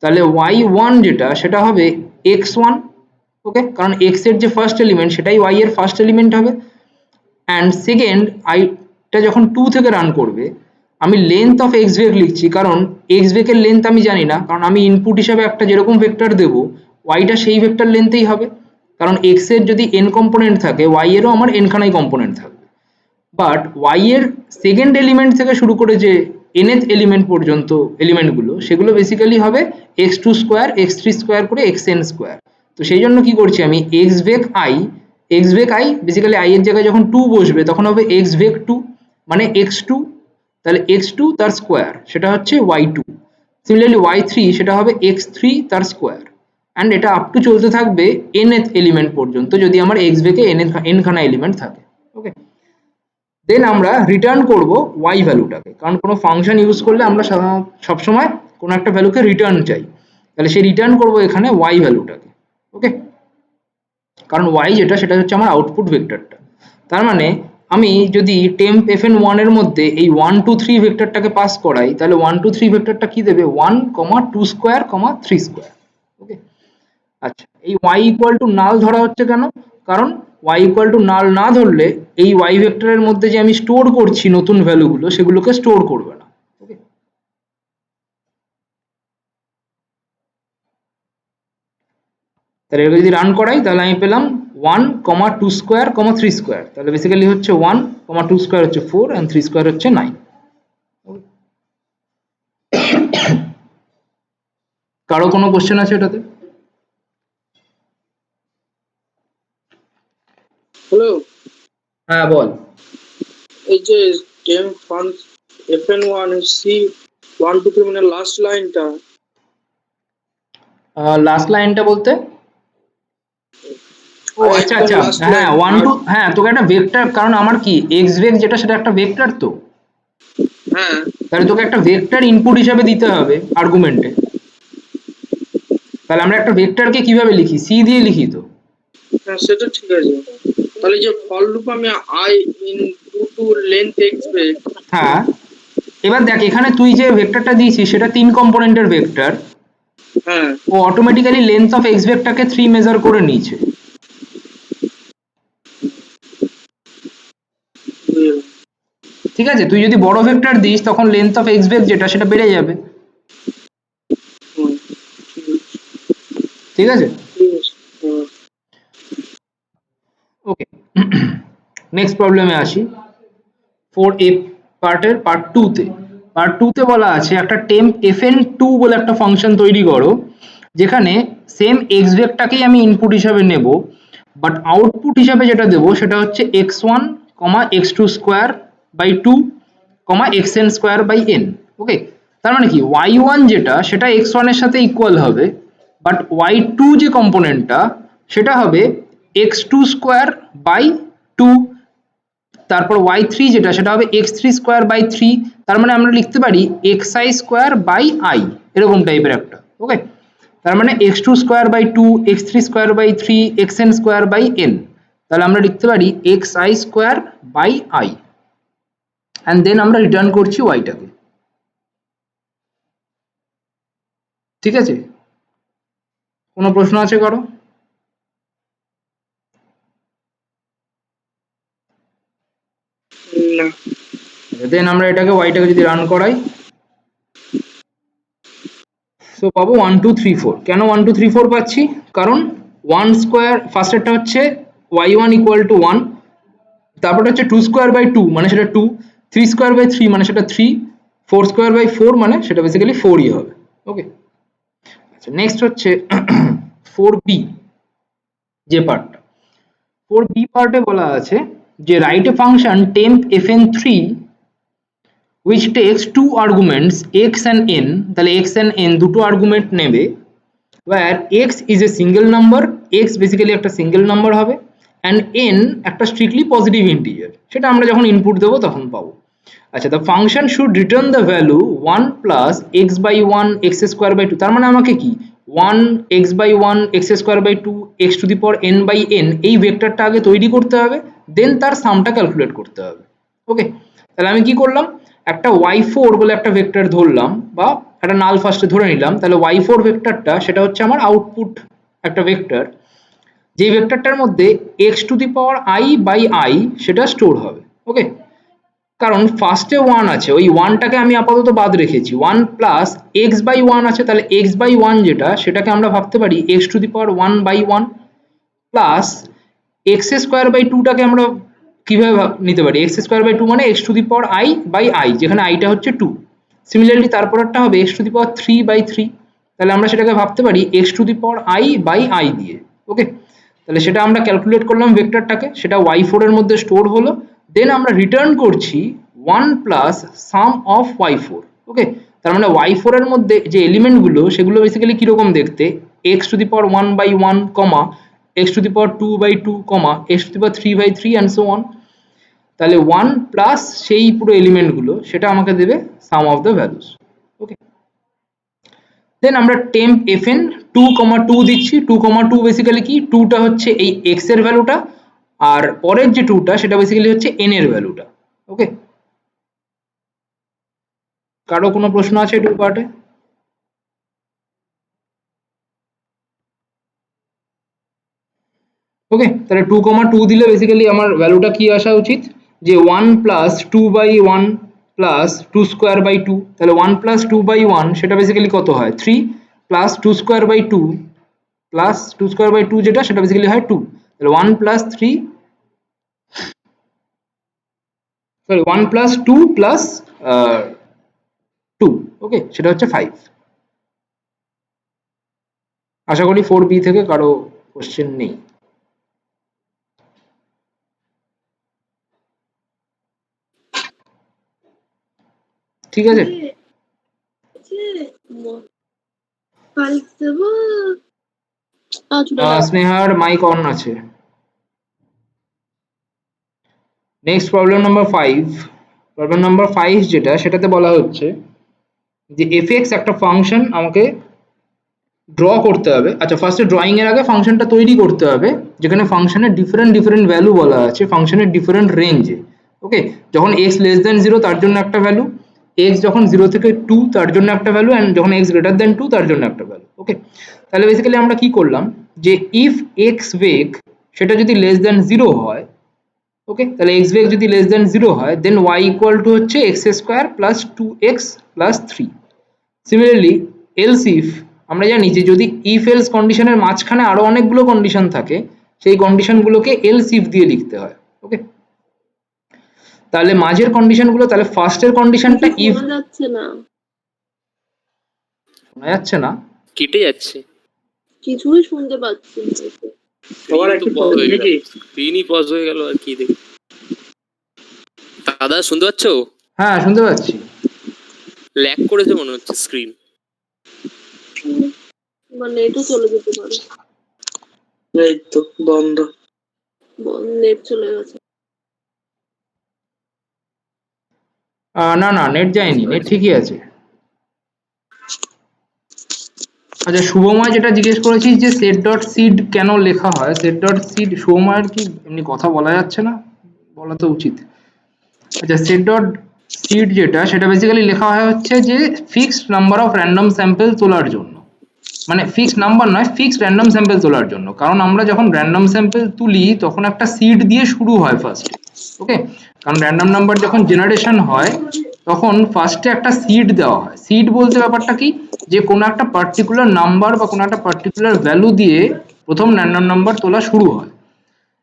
তাহলে y1 যেটা সেটা হবে x1। ওকে, কারণ এক্স এর যে ফার্স্ট এলিমেন্ট সেটাই ওয়াই এর ফার্স্ট এলিমেন্ট হবে। অ্যান্ড সেকেন্ড আইটা যখন 2 থেকে রান করবে আমি লেন্থ অফ এক্স ভেক লিখছি, কারণ এক্স ভেকের লেন্থ আমি জানি না, কারণ আমি ইনপুট হিসাবে একটা যেরকম ভেক্টর দেবো ওয়াইটা সেই ভেক্টর লেন্থেই হবে, কারণ এক্স এর যদি এন কম্পোনেন্ট থাকে ওয়াই এরও আমার এন খানাই কম্পোনেন্ট থাকবে। বাট ওয়াই এর সেকেন্ড এলিমেন্ট থেকে শুরু করে যে nth এলিমেন্ট পর্যন্ত এলিমেন্টগুলো সেগুলো বেসিক্যালি হবে x two square x three square করে এক্স এন স্কোয়ার। তো সেই জন্য কি করছি আমি x vec i basically i এর জায়গায় যখন 2 বসবে তখন হবে এক্স ভেক 2 মানে এক্স টু, তাহলে এক্স টু তার স্কোয়ার সেটা হচ্ছে Y two. Similarly Y three সেটা হবে এক্স থ্রি তার স্কোয়ার, অ্যান্ড এটা আপ টু চলতে থাকবে nth এলিমেন্ট পর্যন্ত যদি আমার এক্স ভেকে এন খানা এলিমেন্ট থাকে। ওকে, দেন আমরা রিটার্ন করব ওয়াই ভ্যালুটাকে, কারণ কোনো ফাংশন ইউজ করলে আমরা সবসময় কোনো একটা ভ্যালুকে রিটার্ন চাই, তাহলে সেই রিটার্ন করব এখানে ওয়াই ভ্যালুটাকে। ওকে, কারণ ওয়াই যেটা সেটা হচ্ছে আমার আউটপুট ভেক্টরটা। তার মানে আমি যদি টেম্প fn 1 এর মধ্যে এই 1 2 3 ভেক্টরটাকে পাস করাই তাহলে 1 2 3 ভেক্টরটা কি দেবে 1, 2 স্কোয়ার, 3 স্কোয়ার। ওকে, আচ্ছা এই y ইকুয়াল টু নাল ধরা হচ্ছে কেন? কারণ y ইকুয়াল টু নাল না ধরলে এই y ভেক্টরের মধ্যে যে আমি স্টোর করছি নতুন ভ্যালুগুলো সেগুলোকে স্টোর করবে না। ওকে, তাহলে এটাকে যদি রান করাই তাহলে আমি পেলাম 1, 2 স্কোয়ার, 3 স্কোয়ার, তাহলে বেসিক্যালি হচ্ছে 1, 2 স্কোয়ার হচ্ছে 4 and 3 স্কোয়ার হচ্ছে 9। কারো কোনো কোশ্চেন আছে এটাতে? হ্যালো, হ্যাঁ বল। এই যে টেম্প ফান্ড fn1 সি 1 2 3 মানে লাস্ট লাইনটা, লাস্ট লাইনটা বলতে ও আচ্ছা আচ্ছা, হ্যাঁ 1 2, হ্যাঁ তোকে একটা ভেক্টর, কারণ আমার কি এক্স ভেক যেটা সেটা একটা ভেক্টর, তো হ্যাঁ তাহলে তোকে একটা ভেক্টর ইনপুট হিসাবে দিতে হবে আর্গুমেন্টে। তাহলে আমরা একটা ভেক্টরকে কিভাবে লিখি? সি দিয়ে লিখি তো। হ্যাঁ সেটা ঠিক আছে। তাহলে যে ফর লুপ আমি I in to length X vec, হ্যাঁ এবার দেখ এখানে তুই যে ভেক্টরটা দিয়েছিস সেটা 3 কম্পোনেন্টের ভেক্টর, হ্যাঁ ও অটোমেটিক্যালি লেন্থ অফ এক্স ভেক্টরকে 3 মেজার করে নিয়েছে। ঠিক আছে, তুই যদি বড় ভেক্টর দিস তখন লেন্থ অফ এক্স ভেক যেটা সেটা বেড়ে যাবে। ঠিক আছে, ওকে নেক্সট প্রবলেমে আসি। 4a পার্টের পার্ট 2 তে। পার্ট 2 তে বলা আছে একটা টেম্প fn2 বলে একটা ফাংশন তৈরি করো যেখানে সেম এক্স ভেক্টরটাকেই আমি ইনপুট হিসাবে নেব, বাট আউটপুট হিসাবে যেটা দেব সেটা হচ্ছে x1, x2 square by 2, xn square by n। Okay, তার মানে কি y1 যেটা সেটা x1 এর সাথে ইকুয়াল হবে, বাট y2 যে কম্পোনেন্টটা সেটা হবে x2 স্কোয়ার বাই 2, তারপর y3 যেটা সেটা হবে x3 স্কোয়ার বাই 3। তার মানে আমরা লিখতে পারি xi স্কোয়ার বাই i, এরকম টাইপের একটা। ওকে, তার মানে x2 square by 2, x3 square by 3, xn square by n, তাহলে আমরা লিখতে পারি xi square by i, and then আমরা রিটার্ন করছি ওয়াইটাকে। ঠিক আছে, কোনো প্রশ্ন আছে কারো? না দেন আমরা এটাকে ওয়াইটাকে যদি রান করাই সো পাবো 1 2 3 4। কেন 1 2 3 4 পাচ্ছি? কারণ 1 স্কোয়ার ফার্স্টেরটা হচ্ছে y1 ইকুয়াল টু 1, তারপরটা হচ্ছে 2 স্কোয়ার বাই 2 মানে সেটা 2, 3 স্কোয়ার বাই 3 মানে সেটা 3, 4 স্কোয়ার বাই 4 মানে সেটা বেসিক্যালি 4ই হবে। ওকে, আচ্ছা নেক্সট হচ্ছে 4b যে পার্টটা। 4b পার্টে বলা আছে যে write a function temp fn3 which takes two arguments x and n, তাহলে x and n দুটো আর্গুমেন্ট নেবে, where x is a single number, x basically একটা সিঙ্গেল নাম্বার হবে, and n একটা স্ট্রিক্টলি পজিটিভ ইন্টিজার, সেটা আমরা যখন input দেবো তখন পাবো। আচ্ছা, the function should return the value 1 plus x by 1 x square by 2, তার মানে আমাকে কি 1 x by 1 x square by 2 x to the power n by n এই ভেক্টরটা আগে তৈরি করতে হবে, দেন তার সামটা ক্যালকুলেট করতে হবে। ওকে, তাহলে আমি কি করলাম, একটা y4 বলে একটা ভেক্টর ধরলাম বা একটা নাল ফার্স্টে ধরে নিলাম, তাহলে y4 ভেক্টরটা সেটা হচ্ছে আমার আউটপুট একটা ভেক্টর, যে ভেক্টরটার মধ্যে x to the power I by i সেটা স্টোর হবে। ওকে, কারণ ফার্স্টে ওয়ান আছে, ওই ওয়ানটাকে আমি আপাতত বাদ রেখেছি, one plus x by one আছে, তাহলে এক্স বাই ওয়ান যেটা সেটাকে আমরা ভাবতে পারি X to the power one by one plus X square by টুটাকে আমরা কিভাবে নিতে পারি, এক্স স্কোয়ার বাই টু মানে x to the power I by I, যেখানে আইটা হচ্ছে টু। সিমিলারলি তারপরটা হবে x to the power three by three, তাহলে আমরা সেটাকে ভাবতে পারি X to the power I by I দিয়ে। ওকে, তাহলে সেটা আমরা ক্যালকুলেট করলাম ভেক্টরটাকে, সেটা ওয়াই ফোর এর মধ্যে স্টোর হলো। দেন আমরা রিটার্ন করছি one plus sum of Y four. Okay, তার মানে ওয়াই ফোর এর মধ্যে যে এলিমেন্টগুলো সেগুলো বেসিক্যালি কিরকম দেখতে, x to the power one by one comma x to the power two by two comma x to the power three by three and so on. তাহলে one plus সেই পুরো এলিমেন্টগুলো সেটা আমাকে দেবে sum of the values. Okay, then আমরা temp FN two comma two দিচ্ছি, two comma two basically কি, টুটা হচ্ছে এই এক্স এর ভ্যালুটা, আর পরের যে টুটা সেটা বেসিক্যালি হচ্ছে এন এর ভ্যালুটা। ওকে, কারো কোনো প্রশ্ন আছে টু পার্টে? ওকে, তাহলে টু কমা টু দিলে বেসিক্যালি আমার ভ্যালুটা কি আসা উচিত, যে one plus two by one plus two square by two, তাহলে one plus two by one সেটা বেসিক্যালি কত হয়, three plus two square by two plus two square by two যেটা সেটা বেসিক্যালি হয় টু, তাহলে one plus three, sorry one plus two plus two, okay সেটা হচ্ছে ফাইভ। আশা করি ফোর বি থেকে কারো কোশ্চেন নেই। ঠিক আছে, স্নেহার মাইক অন আছে। Next problem number five. Problem number five যেটা সেটাতে বলা হচ্ছে যে এফ এক্স একটা ফাংশন আমাকে ড্র করতে হবে। আচ্ছা, ফার্স্টে ড্রয়িং এর আগে ফাংশনটা তৈরি করতে হবে, যেখানে ফাংশনের ডিফারেন্ট ডিফারেন্ট ভ্যালু বলা আছে, ফাংশনের ডিফারেন্ট রেঞ্জে। ওকে, যখন এক্স লেস দেন জিরো তার জন্য একটা ভ্যালু, এক্স যখন জিরো থেকে টু তার জন্য একটা ভ্যালু, অ্যান্ড যখন এক্স গ্রেটার দেন টু তার জন্য একটা ভ্যালু। ওকে, তাহলে বেসিক্যালি আমরা কি করলাম, যে ইফ এক্স ভেক সেটা যদি লেস দেন জিরো হয়, ওকে, তাহলে এক্স ভেক যদি লেস দেন জিরো হয়, দেন ওয়াই ইকুয়াল টু হচ্ছে x square plus two x plus three. Similarly else if আমরা জানি যে যদি ইফ এলস কন্ডিশনের মাঝখানে আরো অনেকগুলো কন্ডিশন থাকে, সেই কন্ডিশনগুলোকে এলস ইফ দিয়ে লিখতে হয়। ওকে, তাহলে মাঝের কন্ডিশনগুলো, তাহলে ফার্স্টের কন্ডিশনটা ইফ, যাচ্ছে না, শোনা যাচ্ছে না, কেটে যাচ্ছে, কিছুই শুনতে পাচ্ছি না। সবার একটু প্রবলেম নাকি? স্ক্রিনই পজ হয়ে গেল আর কি দেখি। দাদা শুনতে পাচ্ছো? হ্যাঁ শুনতে পাচ্ছি। ল্যাগ করেছে মনে হচ্ছে স্ক্রিন। মানে নেটও চলে যেতে পারে, এই তো বন্ধ, নেট চলে গেছে। না না, নেট যায়নি, নেট ঠিকই আছে। আচ্ছা, শুভময় যেটা জিজ্ঞেস করেছিস যে সেট ডট সিড কেন লেখা হয়, সেট ডট সিড, শুভময়ের কি এমনি কথা বলা যাচ্ছে না, বলা তো উচিত। আচ্ছা, সেট ডট সিড যেটা সেটা বেসিক্যালি লেখা হয় হচ্ছে যে fixed number of random sample তোলার জন্য, মানে ফিক্সড নাম্বার নয়, ফিক্সড র্যান্ডম স্যাম্পল তোলার জন্য। কারণ আমরা যখন র্যান্ডম স্যাম্পল তুলি তখন একটা সিড দিয়ে শুরু হয় ফার্স্টে। ওকে, কারণ র্যান্ডম নাম্বার যখন জেনারেশন হয় তখন ফার্স্টে একটা সিড দেওয়া হয়। সিড বলতে ব্যাপারটা কি, যে কোনো একটা পার্টিকুলার নাম্বার বা কোনো একটা পার্টিকুলার ভ্যালু দিয়ে প্রথম র্যান্ডম নাম্বার তোলা শুরু হয়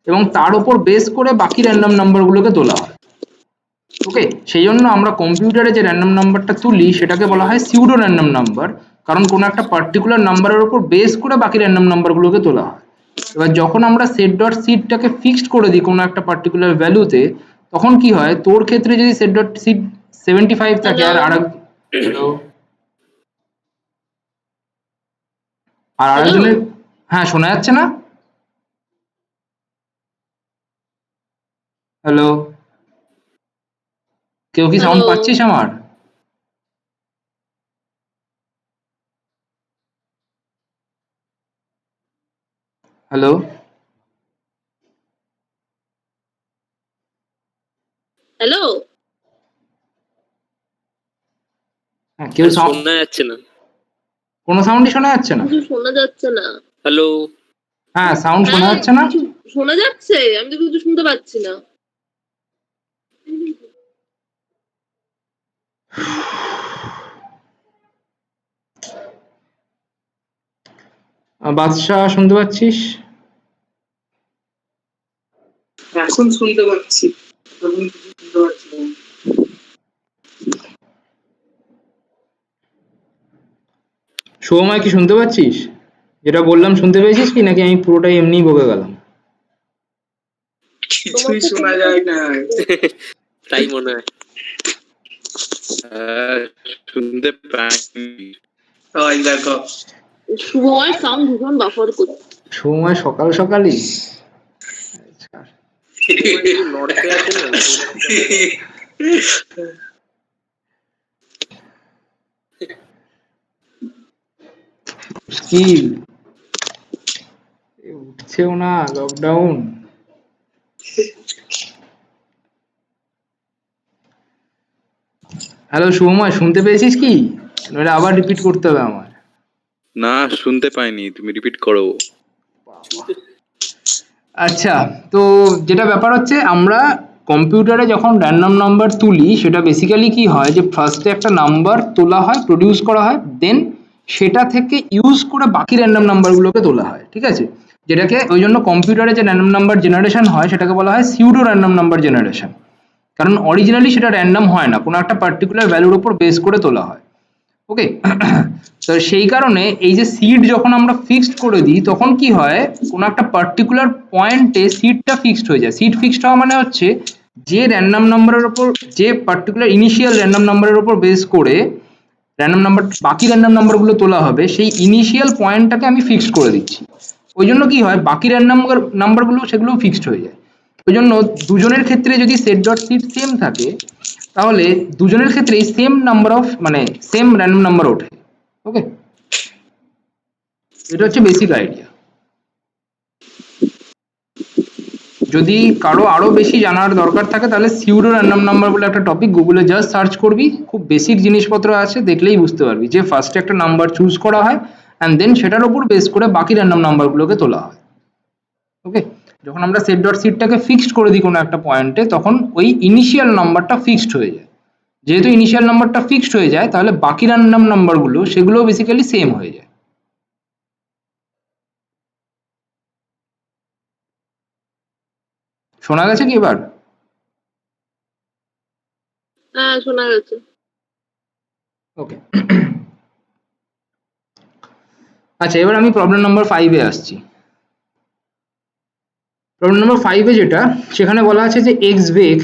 এবং তার উপর বেস করে বাকি র্যান্ডম নাম্বারগুলোকে তোলা হয়। ওকে, সেই জন্য আমরা কম্পিউটারে যে র্যান্ডম নাম্বারটা তুলি সেটাকে বলা হয় সিউডো র্যান্ডম নাম্বার, কারণ কোনো একটা পার্টিকুলার নাম্বারের উপর বেস করে বাকি র্যান্ডম নাম্বারগুলোকে তোলা হয়। এবার যখন আমরা সেট ডট সিডটাকে ফিক্সড করে দিই কোনো একটা পার্টিকুলার ভ্যালুতে, তখন কি হয়, তোর ক্ষেত্রে যদি সেট ডট সিড 75 থাকে আর আরেকজনের, হ্যাঁ শোনা যাচ্ছে না? হ্যালো, কেউ কি সাউন্ড পাচ্ছিস আমার? হ্যালো, হ্যালো, হ্যাঁ কেউ শোনা যাচ্ছে না, কোনো সাউন্ডই শোনা যাচ্ছে না? কিছু শোনা যাচ্ছে না। হ্যালো হ্যাঁ সাউন্ড শোনা যাচ্ছে না? কিছু শোনা যাচ্ছে? আমি তো কিছু শুনতে পাচ্ছি না। বাদশা শুনতে পাচ্ছিস? এখন শুনতে পাচ্ছি, তখন কিছু শুনতে পাচ্ছি না। সৌময় কি শুনতে পাচ্ছিস? যেটা বললাম শুনতে পেয়েছিস কি, নাকি আমি পুরোটাই এমনি বকে গেলাম? কিছুই শোনা যায় না। তাই মনে হয়। শুনতে পাই। ওই দেখো শুভময় সাউন্ড ভীষণ বাফার করছে। সৌময় সকাল সকালই নর্থে আছে না, মুশকিল, উঠছেও না লকডাউন। হ্যালো শুভময়, শুনতে পেয়েছিস কি? নইলে আবার রিপিট করতে হবে আমার। না শুনতে পাইনি, তুমি রিপিট করো। আচ্ছা, তো যেটা ব্যাপার হচ্ছে, আমরা কম্পিউটারে যখন র্যান্ডম নাম্বার তুলি, সেটা বেসিক্যালি কি হয় যে ফার্স্টে একটা নাম্বার তোলা হয়, প্রডিউস করা হয়, দেন সেটা থেকে ইউজ করে বাকি র্যান্ডম নাম্বারগুলোকে তোলা হয়, ঠিক আছে? যেটাকে ওই জন্য কম্পিউটারে যে র্যান্ডম নাম্বার জেনারেশন হয় সেটাকে বলা হয় সিউডো র্যান্ডম নাম্বার জেনারেশন। কারণ অরিজিনালি সেটা র্যান্ডম হয় না, কোনো একটা পার্টিকুলার ভ্যালুর উপর বেস করে তোলা হয়। ওকে, তো সেই কারণে এই যে সিড যখন আমরা ফিক্সড করে দিই, তখন কি হয়, কোনো একটা পার্টিকুলার পয়েন্টে সিডটা ফিক্সড হয়ে যায়। সিড ফিক্সড হওয়া মানে হচ্ছে যে র্যান্ডম নাম্বারের উপর, যে পার্টিকুলার ইনিশিয়াল র্যান্ডম নাম্বারের উপর বেস করে র্যান্ডম নাম্বার, বাকি র্যান্ডম নাম্বারগুলো তোলা হবে, সেই ইনিশিয়াল পয়েন্টটাকে আমি ফিক্সড করে দিচ্ছি। ওই জন্য কি হয়, বাকি র্যান্ডম নাম্বারগুলো সেগুলোও ফিক্সড হয়ে যায়। ওই জন্য দুজনের ক্ষেত্রে যদি সেট ডট সিড সেম থাকে, তাহলে দুজনের ক্ষেত্রেই সেম নাম্বার অফ, মানে সেম র্যান্ডম নাম্বার ওঠে। ওকে, এটা হচ্ছে বেসিক আইডিয়া। যদি কারো আরো বেশি জানার দরকার থাকে, তাহলে সিউডো র্যান্ডম নাম্বার বলে একটা টপিক গুগলে জাস্ট সার্চ করবি, খুব বেসিক জিনিসপত্র আছে, দেখলেই বুঝতে পারবি যে ফার্স্টে একটা নাম্বার চুজ করা হয় অ্যান্ড দেন সেটার উপর বেস করে বাকি র্যান্ডম নাম্বারগুলোকে তোলা হয়। ওকে, যখন আমরা সেট ডট সিডটাকে ফিক্সড করে দিই কোনো একটা পয়েন্টে, তখন ওই ইনিশিয়াল নাম্বারটা ফিক্সড হয়ে যায়। যেহেতু ইনিশিয়াল নাম্বারটা ফিক্সড হয়ে যায়, তাহলে বাকি র্যান্ডম নাম্বারগুলো সেগুলো বেসিক্যালি সেম হয়ে যায়। শোনা গেছে কি এবার? হ্যাঁ শোনা গেছে। ওকে, আচ্ছা এবার আমি প্রবলেম নাম্বার 5-এ আসছি। প্রবলেম নাম্বার 5-এ যেটা, সেখানে বলা আছে যে এক্স বেগ,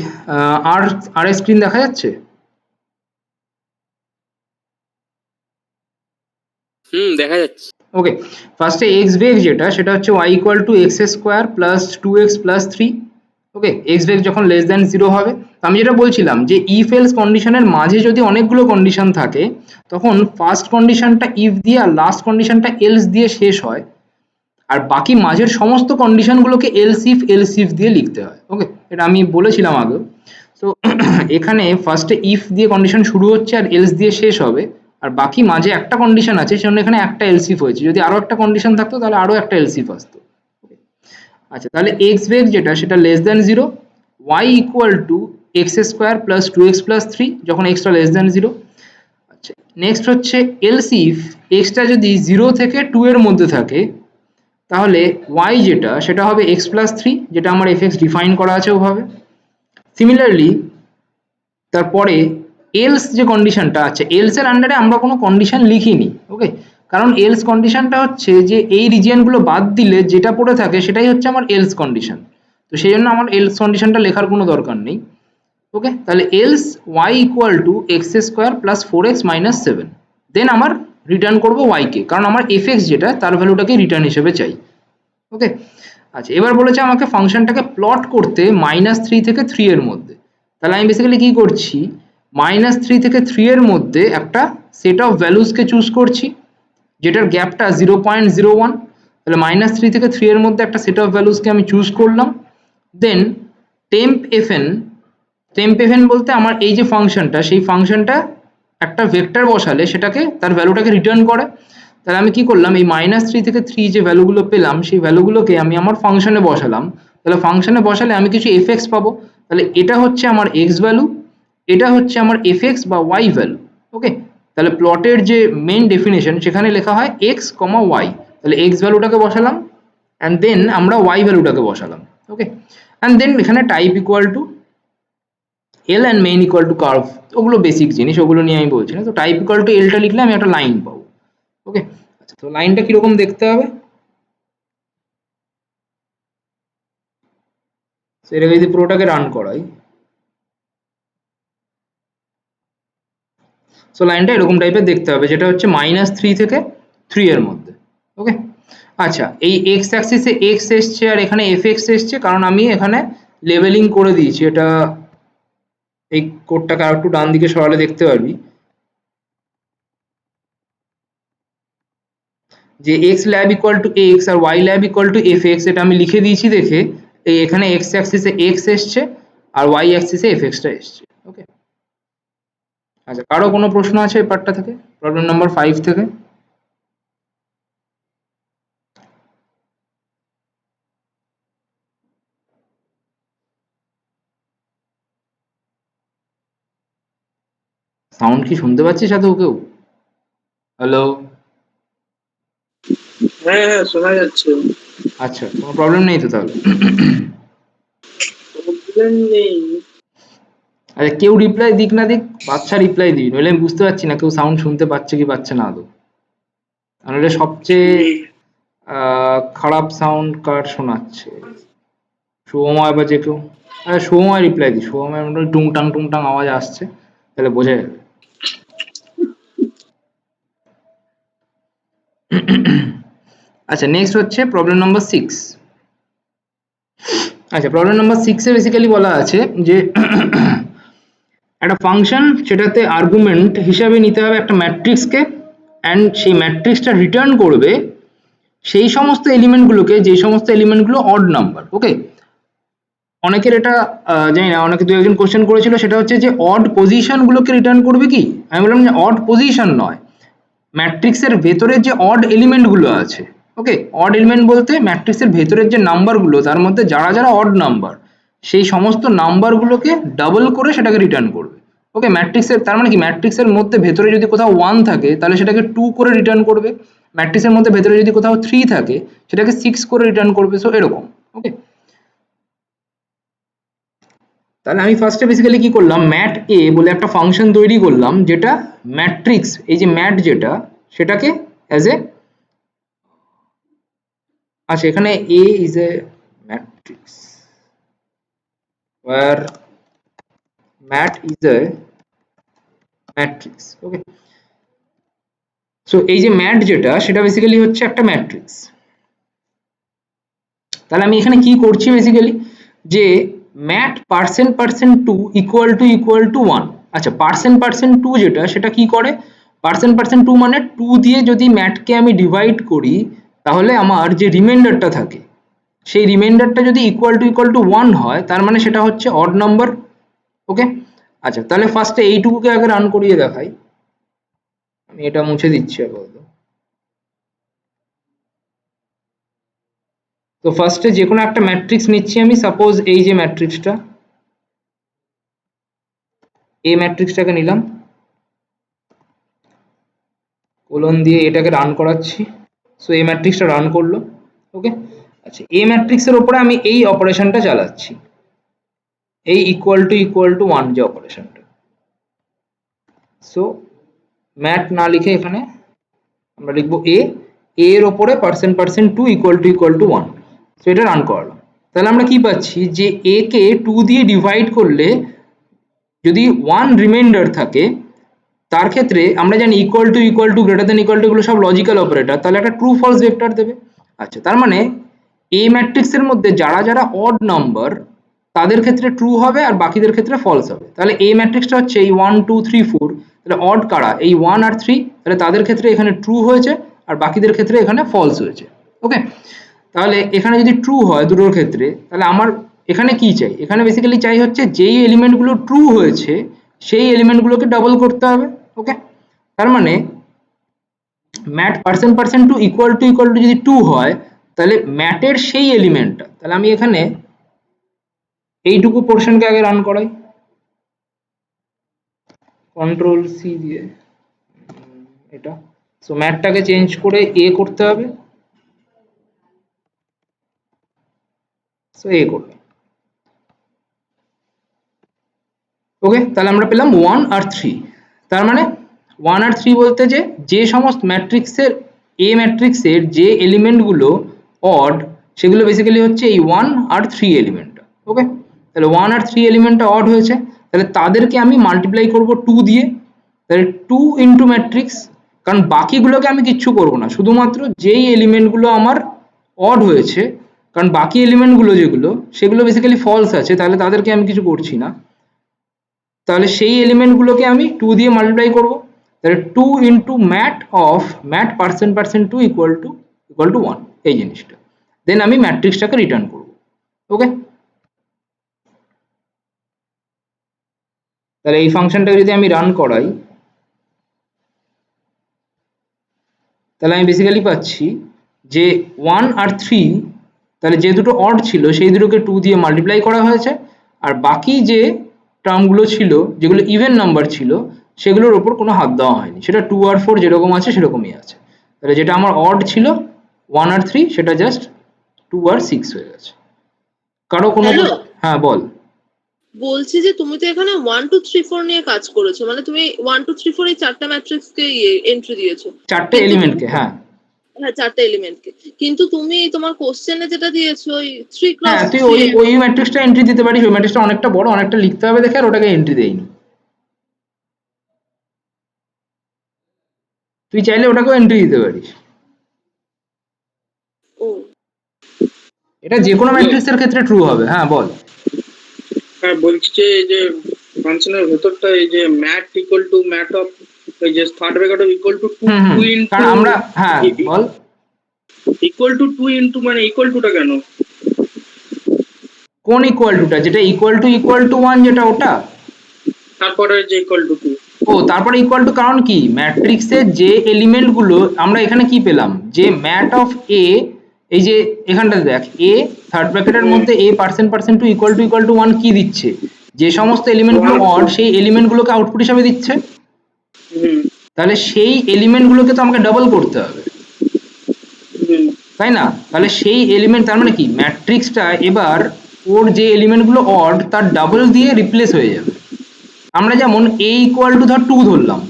আর স্ক্রিন দেখা যাচ্ছে? দেখা যাচ্ছে। ওকে, ফার্স্টে এক্স বেগ যেটা, সেটা হচ্ছে y equal to X square plus 2x plus 3। Okay, X বেগ যখন লেস দ্যান 0 হবে, আমি যেটা বলছিলাম যে ইফ এলস কন্ডিশনের মাঝে যদি অনেকগুলো কন্ডিশন থাকে, তখন ফার্স্ট কন্ডিশনটা ইফ দিয়ে আর লাস্ট কন্ডিশনটা এলস দিয়ে শেষ হয়, আর বাকি মাঝের সমস্ত কন্ডিশনগুলোকে এলস ইফ দিয়ে লিখতে হয়। ওকে, এটা আমি বলেছিলাম আগে। তো এখানে ফার্স্টে ইফ দিয়ে কন্ডিশন শুরু হচ্ছে আর এলস দিয়ে শেষ হবে, আর বাকি মাঝে একটা কন্ডিশন আছে, সেজন্য এখানে একটা এলস ইফ হয়েছে। যদি আরো একটা কন্ডিশন থাকতো তাহলে আরো একটা এলস ইফ আসতো। আচ্ছা, তাহলে এক্স বেগ যেটা, সেটা less than 0, y equal to X square plus 2x plus 3, যখন এক্সটা লেস দ্যান 0। আচ্ছা, নেক্সট হচ্ছে এলস ইফ এক্সটা যদি 0 থেকে 2 এর মধ্যে থাকে, তাহলে y যেটা, সেটা হবে x প্লাস 3, যেটা আমার fx ডিফাইন করা আছে ওভাবে। সিমিলারলি তারপরে এলস যে কন্ডিশনটা আছে, এলস এর আন্ডারে আমরা কোনো কন্ডিশন লিখিনি। ওকে, কারণ এলস কন্ডিশনটা হচ্ছে যে এই রিজিয়নগুলো বাদ দিলে যেটা পড়ে থাকে সেটাই হচ্ছে আমার এলস কন্ডিশন, তো সেই জন্য আমার এলস কন্ডিশনটা লেখার কোনো দরকার নেই। ওকে, তাহলে else y equal to X square plus 4x minus 7, দেন আমার রিটার্ন করবো y কে, কারণ আমার fx যেটা, তার ভ্যালুটাকে রিটার্ন হিসেবে চাই। ওকে, আচ্ছা এবার বলেছে আমাকে ফাংশনটাকে প্লট করতে -3 থেকে 3 এর মধ্যে। তাহলে আমি বেসিক্যালি কি করছি, -3 থেকে 3 এর মধ্যে একটা সেট অফ ভ্যালুজকে চুজ করছি, যেটার গ্যাপটা 0.01। তাহলে -3 থেকে 3 এর মধ্যে একটা সেট অফ ভ্যালুজকে আমি চুজ করলাম। দেন টেম্প এফএন বলতে আমার এই যে ফাংশনটা, সেই ফাংশনটা একটা ভেক্টর বসালে সেটাকে, তার ভ্যালুটাকে রিটার্ন করে। তাহলে আমি কি করলাম, এই -3 থেকে 3 যে ভ্যালুগুলো পেলাম সেই ভ্যালুগুলোকে আমি আমার ফাংশনে বসালাম। তাহলে ফাংশনে বসালে আমি কিছু fx পাবো। তাহলে এটা হচ্ছে আমার x ভ্যালু, এটা হচ্ছে আমার fx বা y ভ্যালু। ওকে, তাহলে প্লটের যে মেইন ডেফিনেশন সেখানে লেখা হয় x, y। তাহলে x ভ্যালুটাকে বসালাম অ্যান্ড দেন আমরা y ভ্যালুটাকে বসালাম। ওকে, অ্যান্ড দেন এখানে type equal to L and main equal to curve, ওগুলো বেসিক জিনিস, ওগুলো নিয়ে আমি বলছি না। তো টাইপ ইকুয়াল টু এলটা লিখলে আমি একটা লাইন পাবো। ওকে, আচ্ছা, তো লাইনটা কিরকম দেখতে হবে সেটাকে যদি পুরোটাকে রান করাই, সো লাইনটা এরকম টাইপের দেখতে হবে, যেটা হচ্ছে -3 থেকে 3 এর মধ্যে। ওকে, আচ্ছা, এই x অ্যাক্সিসে x এসছে আর এখানে fx এসছে, কারণ আমি এখানে লেবেলিং করে দিয়েছি। এটা এই কোডটাকে আর একটু ডান দিকে সরালে দেখতে পারবি যে x lab equal to x আর y lab equal to fx, এটা আমি লিখে দিয়েছি দেখে এই এখানে x অ্যাক্সিসে x এসছে আর y অ্যাক্সিসে fx টা এসছে। ওকে, আচ্ছা, কারো কোনো প্রশ্ন আছে এই পার্টটা থেকে, প্রবলেম নাম্বার 5 থেকে? সাউন্ড কি শুনতে পাচ্ছিস সাথেও কেউ? হ্যালো? হ্যাঁ, শোনা যাচ্ছে। আচ্ছা, কোনো প্রবলেম নেই তো তাহলে? প্রবলেম নেই। আচ্ছা, কেউ রিপ্লাই দিক না দিক, বাচ্চা রিপ্লাই দিবি, নইলে আমি বুঝতে পারছি না কেউ সাউন্ড শুনতে পাচ্ছে কি পাচ্ছে না আদৌ। তাহলে সবচেয়ে খারাপ সাউন্ড কার শোনাচ্ছে? শুভময় বা যে কেউ? আচ্ছা, শুভময় রিপ্লাই দি, শুভময় মোটামুটি টুংটাং টুংটাং আওয়াজ আসছে, তাহলে বোঝা যাবে। আচ্ছা, নেক্সট হচ্ছে প্রবলেম নাম্বার 6। আচ্ছা, প্রবলেম নাম্বার 6 এ বেসিক্যালি বলা আছে যে একটা ফাংশন, সেটাতে আর্গুমেন্ট হিসাবে নিতে হবে একটা ম্যাট্রিক্সকে, অ্যান্ড সেই ম্যাট্রিক্সটা রিটার্ন করবে সেই সমস্ত এলিমেন্টগুলোকে যে সমস্ত এলিমেন্টগুলো অড নাম্বার। ওকে, অনেকের এটা জানি না, অনেকে দু একজন কোশ্চেন করেছিল, সেটা হচ্ছে যে অড পজিশনগুলোকে রিটার্ন করবে কি। আমি বললাম যে অড পজিশন নয়, ম্যাট্রিক্সের ভেতরের যে অড এলিমেন্টগুলো আছে। ওকে, অড এলিমেন্ট বলতে ম্যাট্রিক্সের ভেতরের যে নাম্বারগুলো, তার মধ্যে যারা যারা অড নাম্বার, সেই সমস্ত নাম্বারগুলোকে ডাবল করে সেটাকে রিটার্ন করবে। ওকে, ম্যাট্রিক্সের তার মানে কি, ম্যাট্রিক্সের মধ্যে ভেতরে যদি কোথাও 1 থাকে তাহলে সেটাকে 2 করে রিটার্ন করবে, ম্যাট্রিক্সের মধ্যে ভেতরে যদি কোথাও 3 থাকে সেটাকে 6 করে রিটার্ন করবে। সো এরকম। ওকে, তাহলে আমি ফার্স্টে বেসিক্যালি কি করলাম, ম্যাট এ বলে একটা ফাংশন তৈরি করলাম, যেটা ম্যাট্রিক্স, এই যে ম্যাট যেটা, সেটাকে অ্যাজ এ, আচ্ছা, এখানে A is a matrix where mat is a matrix. Okay, so এই যে ম্যাট যেটা, সেটা বেসিক্যালি হচ্ছে একটা ম্যাট্রিক্স। তাহলে আমি এখানে কি করছি বেসিক্যালি, যে ম্যাট %2 ইকুয়াল টু 1। আচ্ছা, %2 যেটা, সেটা কি করে, %2 মানে 2 দিয়ে যদি ম্যাটকে আমি ডিভাইড করি, তাহলে আমার যে রিমাইন্ডারটা থাকে, সেই রিমাইন্ডারটা যদি ইকুয়াল টু 1 হয়, তার মানে সেটা হচ্ছে অড নাম্বার। ওকে, আচ্ছা, তাহলে ফার্স্টে এইটুকুকে আগে রান করিয়ে দেখাই, আমি এটা মুছে দিচ্ছি আপাতত। তো ফার্স্টে যে কোনো একটা ম্যাট্রিক্স নিচ্ছি আমি, সাপোজ এই যে ম্যাট্রিক্সটা, এই ম্যাট্রিক্সটাকে নিলাম, কোলন দিয়ে এটাকে রান করাচ্ছি। সো এই ম্যাট্রিক্সটা রান করলো। ওকে, আচ্ছা, এই ম্যাট্রিক্সের উপরে আমি এই অপারেশনটা চালাচ্ছি, এই ইকুয়াল টু 1 যে অপারেশনটা। সো ম্যাট না লিখে এখানে আমরা লিখবো এ, এর ওপরে %2 ইকুয়াল টু 1। সো এটা রান করালাম। তাহলে আমরা কি পাচ্ছি, যে এ কে 2 দিয়ে ডিভাইড করলে যদি 1 রিমাইন্ডার থাকে, তার ক্ষেত্রে আমরা জানি equal to greater than equal two, এগুলো সব লজিক্যাল অপারেটর, তাহলে একটা ট্রু ফলস ভেক্টর দেবে। আচ্ছা, তার মানে এই ম্যাট্রিক্সের মধ্যে যারা যারা অড নাম্বার, তাদের ক্ষেত্রে ট্রু হবে আর বাকিদের ক্ষেত্রে ফলস হবে। তাহলে এই ম্যাট্রিক্সটা হচ্ছে এই 1 2 3 4, তাহলে অড কারা, এই 1 আর 3, তাহলে তাদের ক্ষেত্রে এখানে ট্রু হয়েছে আর বাকিদের ক্ষেত্রে এখানে ফলস হয়েছে। ওকে, তাহলে এখানে যদি ট্রু হয় দুটোর ক্ষেত্রে, তাহলে আমার এখানে কি চাই, এখানে বেসিক্যালি চাই হচ্ছে যেই এলিমেন্টগুলো ট্রু হয়েছে সেই এলিমেন্টগুলোকে ডাবল করতে হবে। ওকে, তার মানে mat percent two equal to যদি 2 হয়, তাহলে ম্যাটের সেই এলিমেন্টটা, তাহলে আমি এখানে এইটুকু পোর্শনকে আগে রান করাই কন্ট্রোল সি দিয়ে, এটা সো ম্যাটটাকে চেঞ্জ করে এ করতে হবে, সো এ করলাম। ওকে, তাহলে আমরা পেলাম 1 আর 3। তার মানে 1 আর 3 বলতে যে সমস্ত ম্যাট্রিক্সের এ ম্যাট্রিক্সের যে এলিমেন্টগুলো অড, সেগুলো বেসিক্যালি হচ্ছে এই 1 আর 3 এলিমেন্টটা। ওকে, তাহলে 1 আর 3 এলিমেন্টটা অড হয়েছে, তাহলে তাদেরকে আমি মাল্টিপ্লাই করব 2 দিয়ে, তাহলে 2 ইন্টু ম্যাট্রিক্স, কারণ বাকিগুলোকে আমি কিচ্ছু করব না, শুধুমাত্র যেই এলিমেন্টগুলো আমার অড হয়েছে, কারণ বাকি এলিমেন্টগুলো যেগুলো সেগুলো বেসিক্যালি ফলস আছে, তাহলে তাদেরকে আমি কিছু করছি না, তাহলে সেই এলিমেন্টগুলোকে আমি 2 দিয়ে মাল্টিপ্লাই করব, তাহলে 2 into mat of mat percent two equal to 1, এই জিনিসটা, দেন আমি ম্যাট্রিক্সটাকে রিটার্ন করব। ওকে, তাহলে এই ফাংশনটাকে যদি আমি রান করাই, তাহলে আমি বেসিক্যালি পাচ্ছি যে 1 আর 3, তাহলে যে দুটো অড ছিল সেই দুটোকে 2 দিয়ে মাল্টিপ্লাই করা হয়েছে, আর বাকি যে টার্মগুলো ছিল যেগুলো ইভেন নাম্বার ছিল সেগুলোর ওপর কোনো হাত দেওয়া হয়নি, সেটা 2 আর 4 যেরকম আছে সেরকমই আছে। তাহলে যেটা আমার অড ছিল 1 আর 3, সেটা জাস্ট 2 আর 6 হয়ে গেছে। কারো কোনো, হ্যাঁ বল। বলছি যে তুমি তো এখানে 1 2 3 4 নিয়ে কাজ করেছো, মানে তুমি 1 2 3 4 এই চারটা ম্যাট্রিক্সকে এন্ট্রি দিয়েছো, চারটে এলিমেন্টকে, হ্যাঁ হ্যাঁ চারটা এলিমেন্টকে, কিন্তু তুমি তোমার কোশ্চেনে যেটা দিয়েছো ওই 3 ক্রস হ্যাঁ, তুই ওই ম্যাট্রিক্সটা এন্ট্রি দিতে পারিস, ওই ম্যাট্রিক্সটা অনেকটা বড়, অনেকটা লিখতে হবে দেখে আর ওটাকে এন্ট্রি দেইনি, তুই চাইলে ওটাকেও এন্ট্রি দিতে পারিস। ও এটা যে কোনো ম্যাট্রিক্সের ক্ষেত্রে ট্রু হবে। হ্যাঁ বল। হ্যাঁ বলছি যে এই যে ফাংশনের ভেতরটা এই যে mat equal to mat of এই যে third bracket of equal to 2 into, কারণ আমরা, হ্যাঁ বল, ইকুয়াল টু 2 ইনটু মানে ইকুয়াল টুটা কেন? কোন ইকুয়াল টুটা? যেটা ইকুয়াল টু 1 যেটা, ওটা? তারপরে যে ইকুয়াল টু 2। ও, তারপরে ইকুয়াল টু, কারণ কি ম্যাট্রিক্সের যে এলিমেন্টগুলো আমরা এখানে কি পেলাম, যে ম্যাট অফ এ, এই যে এখানটাতে দেখ এ থার্ড ব্র্যাকেটের মধ্যে এ পার্সেন্ট টু ইকুয়াল টু 1 কি দিচ্ছে, যে সমস্ত এলিমেন্টগুলো অড সেই এলিমেন্টগুলোকে আউটপুট হিসাবে দিচ্ছে, তাহলে সেই এলিমেন্টগুলোকে তো আমাকে ডাবল করতে হবে, তাই না? তাহলে সেই এলিমেন্ট, তার মানে কি ম্যাট্রিক্সটা এবার ওর যে এলিমেন্টগুলো অড তার ডাবল দিয়ে রিপ্লেস হয়ে যাবে। আমরা যেমন a ইকুয়াল টু ধর 2 ধরলাম,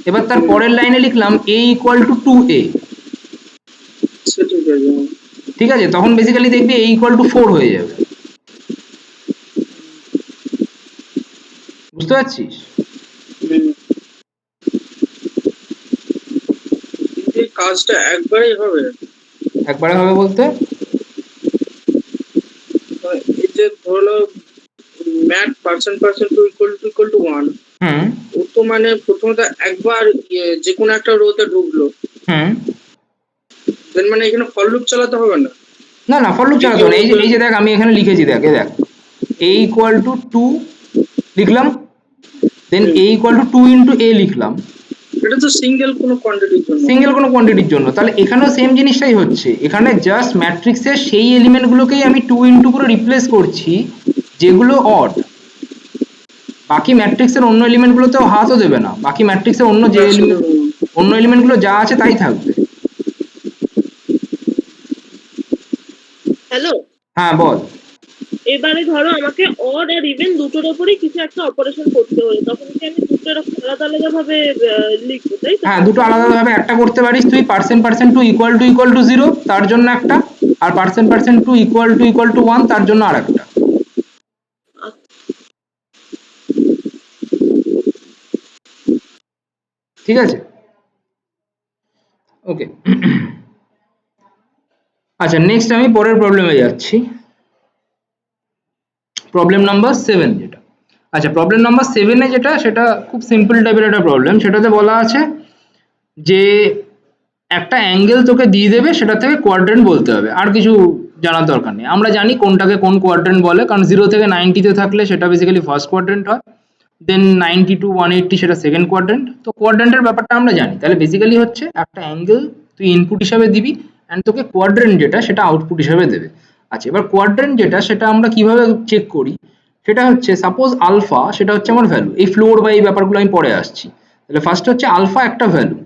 এবার তার পরের লাইনে লিখলাম a ইকুয়াল টু 2a, ঠিক আছে? তখন বেসিক্যালি দেখবি a ইকুয়াল টু 4 হয়ে যাবে, বুঝতে পারছিস? এই কাজটা একবারেই হবে? একবারে হবে বলতে, এই যে ধরো mat percent two equal to 1, ও তো মানে প্রথমত একবার যে কোনো একটা রোতে ঢুকলো, দেন মানে এখানে ফর লুপ চালাতে হবে না? না না, ফর লুপ চালাতে হবে না। এই যে দেখ আমি এখানে লিখেছি, দেখ a ইকুয়াল টু 2 লিখলাম, দেন a equal to 2 into a লিখলাম, এটা তো সিঙ্গেল কোনো কোয়ান্টিটির জন্য, তাহলে এখানেও সেম জিনিসটাই হচ্ছে, এখানে জাস্ট ম্যাট্রিক্সের সেই এলিমেন্টগুলোকেই আমি 2 ইনটু করে রিপ্লেস করছি যেগুলো অড, বাকি ম্যাট্রিক্সের অন্য এলিমেন্টগুলোতেও হাতও দেবে না, বাকি ম্যাট্রিক্সের অন্য এলিমেন্টগুলো যা আছে তাই থাকবে। হ্যালো, হ্যাঁ বল। এবারে ধরো আমাকে অড আর ইভেন দুটোর উপরেই কিছু একটা অপারেশন করতে হলো, তখন কি আমি দুটো এরকম আলাদা আলাদা ভাবে লিখবো, তাই তো? হ্যাঁ, দুটো আলাদা ভাবে একটা করতে পারিস তুই, পার্সেন্ট টু ইকুয়াল টু 0 তার জন্য একটা, আর পার্সেন্ট টু ইকুয়াল টু 1 তার জন্য আরেকটা। ঠিক আছে, ওকে। আচ্ছা, নেক্সট আমি পরের প্রবলেমে যাচ্ছি, প্রবলেম নাম্বার 7 যেটা। আচ্ছা, প্রবলেম নাম্বার 7 এ যেটা, সেটা খুব সিম্পল টাইপের একটা প্রবলেম। সেটাতে বলা আছে যে একটা অ্যাঙ্গেল তোকে দিয়ে দেবে, সেটা থেকে কোয়াড্রেন্ট বলতে হবে, আর কিছু জানার দরকার নেই। আমরা জানি কোনটাকে কোন কোয়াড্রেন্ট বলে, কারণ 0 থেকে 90 তে থাকলে সেটা বেসিক্যালি ফার্স্ট কোয়াড্রেন্ট হয়, দেন 90 টু 180 সেটা সেকেন্ড কোয়াড্রেন্ট। তো কোয়াড্রেন্টের ব্যাপারটা আমরা জানি, তাহলে বেসিক্যালি হচ্ছে একটা অ্যাঙ্গেল তুই ইনপুট হিসাবে দিবি অ্যান্ড তোকে কোয়াড্রেন্ট যেটা সেটা আউটপুট হিসাবে দেবে। আচ্ছা, এবার কোয়াড্রেন্ট যেটা সেটা আমরা কিভাবে চেক করি, সেটা হচ্ছে সাপোজ আলফা সেটা হচ্ছে আমার ভ্যালু, এই ফ্লোর বা এই ব্যাপারগুলো আমি পরে আসছি। তাহলে ফার্স্ট হচ্ছে আলফা একটা ভ্যালু,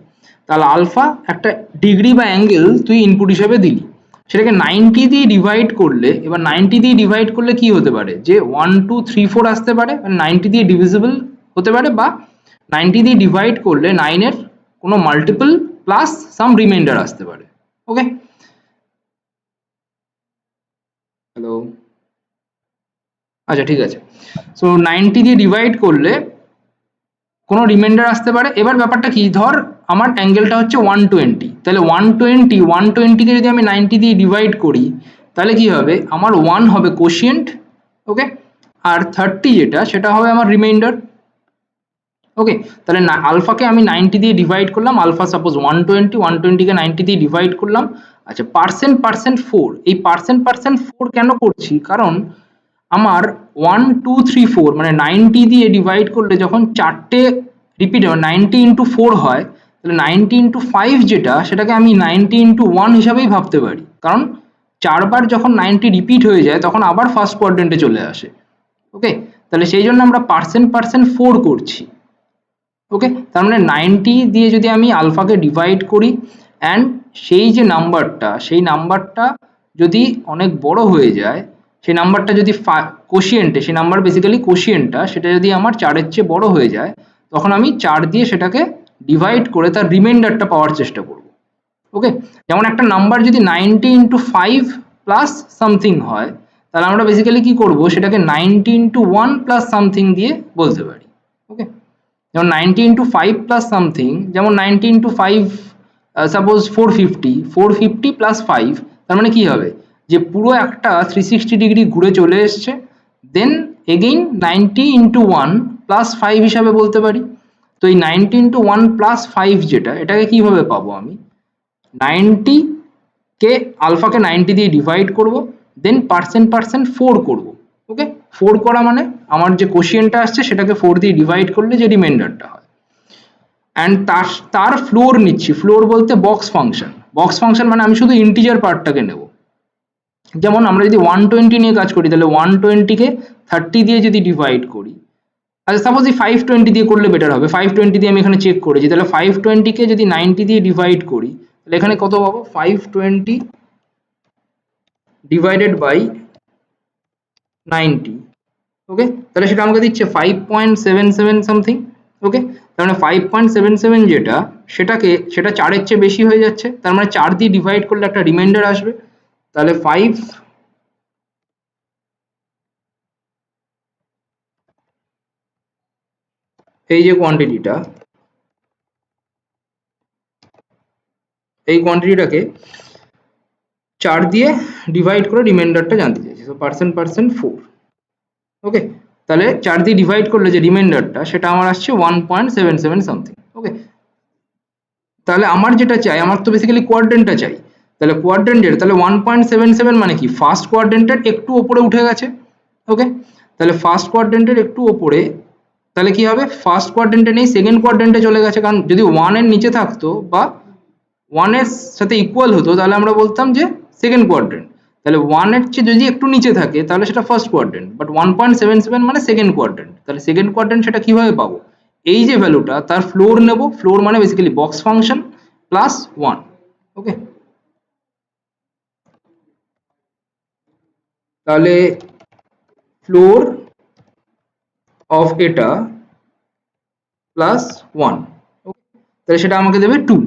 তাহলে আলফা একটা ডিগ্রি বা অ্যাঙ্গেল তুই ইনপুট হিসাবে দিলি, সেটাকে 90 দিয়ে ডিভাইড করলে, এবার 90 দিয়ে ডিভাইড করলে কি হতে পারে যে 1 2 3 4 আসতে পারে, 90 দিয়ে ডিভিজিবল হতে পারে, বা 90 দিয়ে ডিভাইড করলে 9 এর কোনো মাল্টিপল প্লাস সাম রিমাইন্ডার আসতে পারে। ওকে, হ্যালো, আচ্ছা ঠিক আছে। সো 90 দিয়ে ডিভাইড করলে কোনো রিমাইন্ডার আসতে পারে। এবার ব্যাপারটা কি, ধর আমার অ্যাঙ্গেলটা হচ্ছে 120, তাহলে 120 কে যদি আমি 90 দিয়ে ডিভাইড করি তাহলে কি হবে, আমার 1 হবে কোশিয়েন্ট, ওকে, আর 30 যেটা সেটা হবে আমার রিমাইন্ডার। ওকে, তাহলে আলফাকে আমি 90 দিয়ে ডিভাইড করলাম, আলফা সাপোজ 120 কে 90 দিয়ে ডিভাইড করলাম। আচ্ছা, পার্সেন্ট 4, এই পার্সেন্ট 4 কেন করছি, কারণ আমার 1 2 3 4 মানে 90 দিয়ে ডিভাইড করলে যখন চারটে রিপিট হয় 90 ইন্টু 4 হয়, তাহলে 90 ইন্টু 5 যেটা সেটাকে আমি 90 ইন্টু 1 হিসাবেই ভাবতে পারি, কারণ চারবার যখন 90 রিপিট হয়ে যায় তখন আবার ফার্স্ট কোয়াড্রেন্টে চলে আসে। ওকে, তাহলে সেই জন্য আমরা পার্সেন্ট 4 করছি। ওকে, তার মানে 90 দিয়ে যদি আমি আলফাকে ডিভাইড করি অ্যান্ড সেই যে নাম্বারটা, সেই নাম্বারটা যদি অনেক বড় হয়ে যায়, সেই নাম্বারটা যদি কোশিয়েন্টে, সেই নাম্বার বেসিক্যালি কোশিয়েন্টটা সেটা যদি আমার 4-এর চেয়ে বড় হয়ে যায়, তখন আমি 4 দিয়ে সেটাকে ডিভাইড করে তার রিমাইন্ডারটা পাওয়ার চেষ্টা করব। ওকে, যেমন একটা নাম্বার যদি 90 ইন্টু 5 প্লাস সামথিং হয়, তাহলে আমরা বেসিক্যালি কি করব, সেটাকে 90 ইন্টু 1 প্লাস সামথিং দিয়ে বলতে পারি। ওকে, যেমন 90 ইন্টু 5 প্লাস সামথিং, যেমন 90 ইন্টু 5 সাপোজ 450 প্লাস 5, তার মানে কি হবে যে পুরো একটা 360 ডিগ্রি ঘুরে চলে এসছে, দেন এগেইন 90 ইন্টু 1 প্লাস 5 হিসাবে বলতে পারি। তো এই 90 ইন্টু 1 প্লাস 5 যেটা, এটাকে কিভাবে পাবো, আমি 90 কে আলফাকে 90 দিয়ে ডিভাইড করব, দেন পার্সেন্ট 4 করব। ওকে, 4 করা মানে আমার যে কোশিয়েন্টটা আসছে সেটাকে 4 দিয়ে ডিভাইড করলে যে রিমাইন্ডারটা হয়, অ্যান্ড তার ফ্লোর নিচ্ছি। ফ্লোর বলতে বক্স ফাংশন মানে আমি শুধু ইন্টিজার পার্টটাকে নেব। যেমন আমরা যদি 120 নিয়ে কাজ করি, তাহলে 120 কে 30 দিয়ে যদি ডিভাইড করি, আচ্ছা সাপোজ এই 520 দিয়ে করলে বেটার হবে, 520 দিয়ে আমি এখানে চেক করেছি, তাহলে 520 কে যদি 90 দিয়ে ডিভাইড করি তাহলে এখানে কত পাবো, 520 ডিভাইডেড বাই 90। ওকে, তাহলে সেটা আমাকে দিচ্ছে 5.77 সামথিং। ওকে, তার মানে 5.77 যেটা, সেটা 4-এর চেয়ে বেশি হয়ে যাচ্ছে, তার মানে 4 দিয়ে ডিভাইড করলে একটা রিমাইন্ডার আসবে, তাহলে 5 এই যে কোয়ান্টিটিটা, এই কোয়ান্টিটিটাকে 4 দিয়ে ডিভাইড করে রিমাইন্ডারটা জানতে চাইছি, তো পার্সেন্ট 4। ওকে, তাহলে 4 দিয়ে ডিভাইড করলে যে রিমাইন্ডারটা সেটা আমার আসছে 1.77 সামথিং। ওকে, তাহলে আমার যেটা চাই, আমার তো বেসিক্যালি কোয়াড্রেন্টটা চাই, তাহলে কোয়াড্রেন্টের, তাহলে 1.77 মানে কি, ফার্স্ট কোয়াড্রেন্টের একটু ওপরে উঠে গেছে। ওকে, তাহলে ফার্স্ট কোয়াড্রেন্টের একটু ওপরে, তাহলে কি হবে, ফার্স্ট কোয়াড্রেন্টে নেই, সেকেন্ড কোয়াড্রেন্টে চলে গেছে, কারণ যদি 1 এর নিচে থাকতো বা 1 এর সাথে ইকুয়াল হতো তাহলে আমরা বলতাম যে সেকেন্ড কোয়াড্রেন্ট, তাহলে 1 এর চেয়ে যদি একটু নিচে থাকে তাহলে সেটা ফার্স্ট কোয়াড্রেন্ট, বাট 1.77 মানে সেকেন্ড কোয়াড্রেন্ট। তাহলে সেকেন্ড কোয়াড্রেন্ট সেটা কিভাবে পাবো, এই যে ভ্যালুটা তার ফ্লোর নেব, ফ্লোর মানে বেসিক্যালি বক্স ফাংশন প্লাস 1। ওকে, তাহলে ফ্লোর অফ এটা প্লাস 1, তাহলে সেটা আমাকে দেবে 2।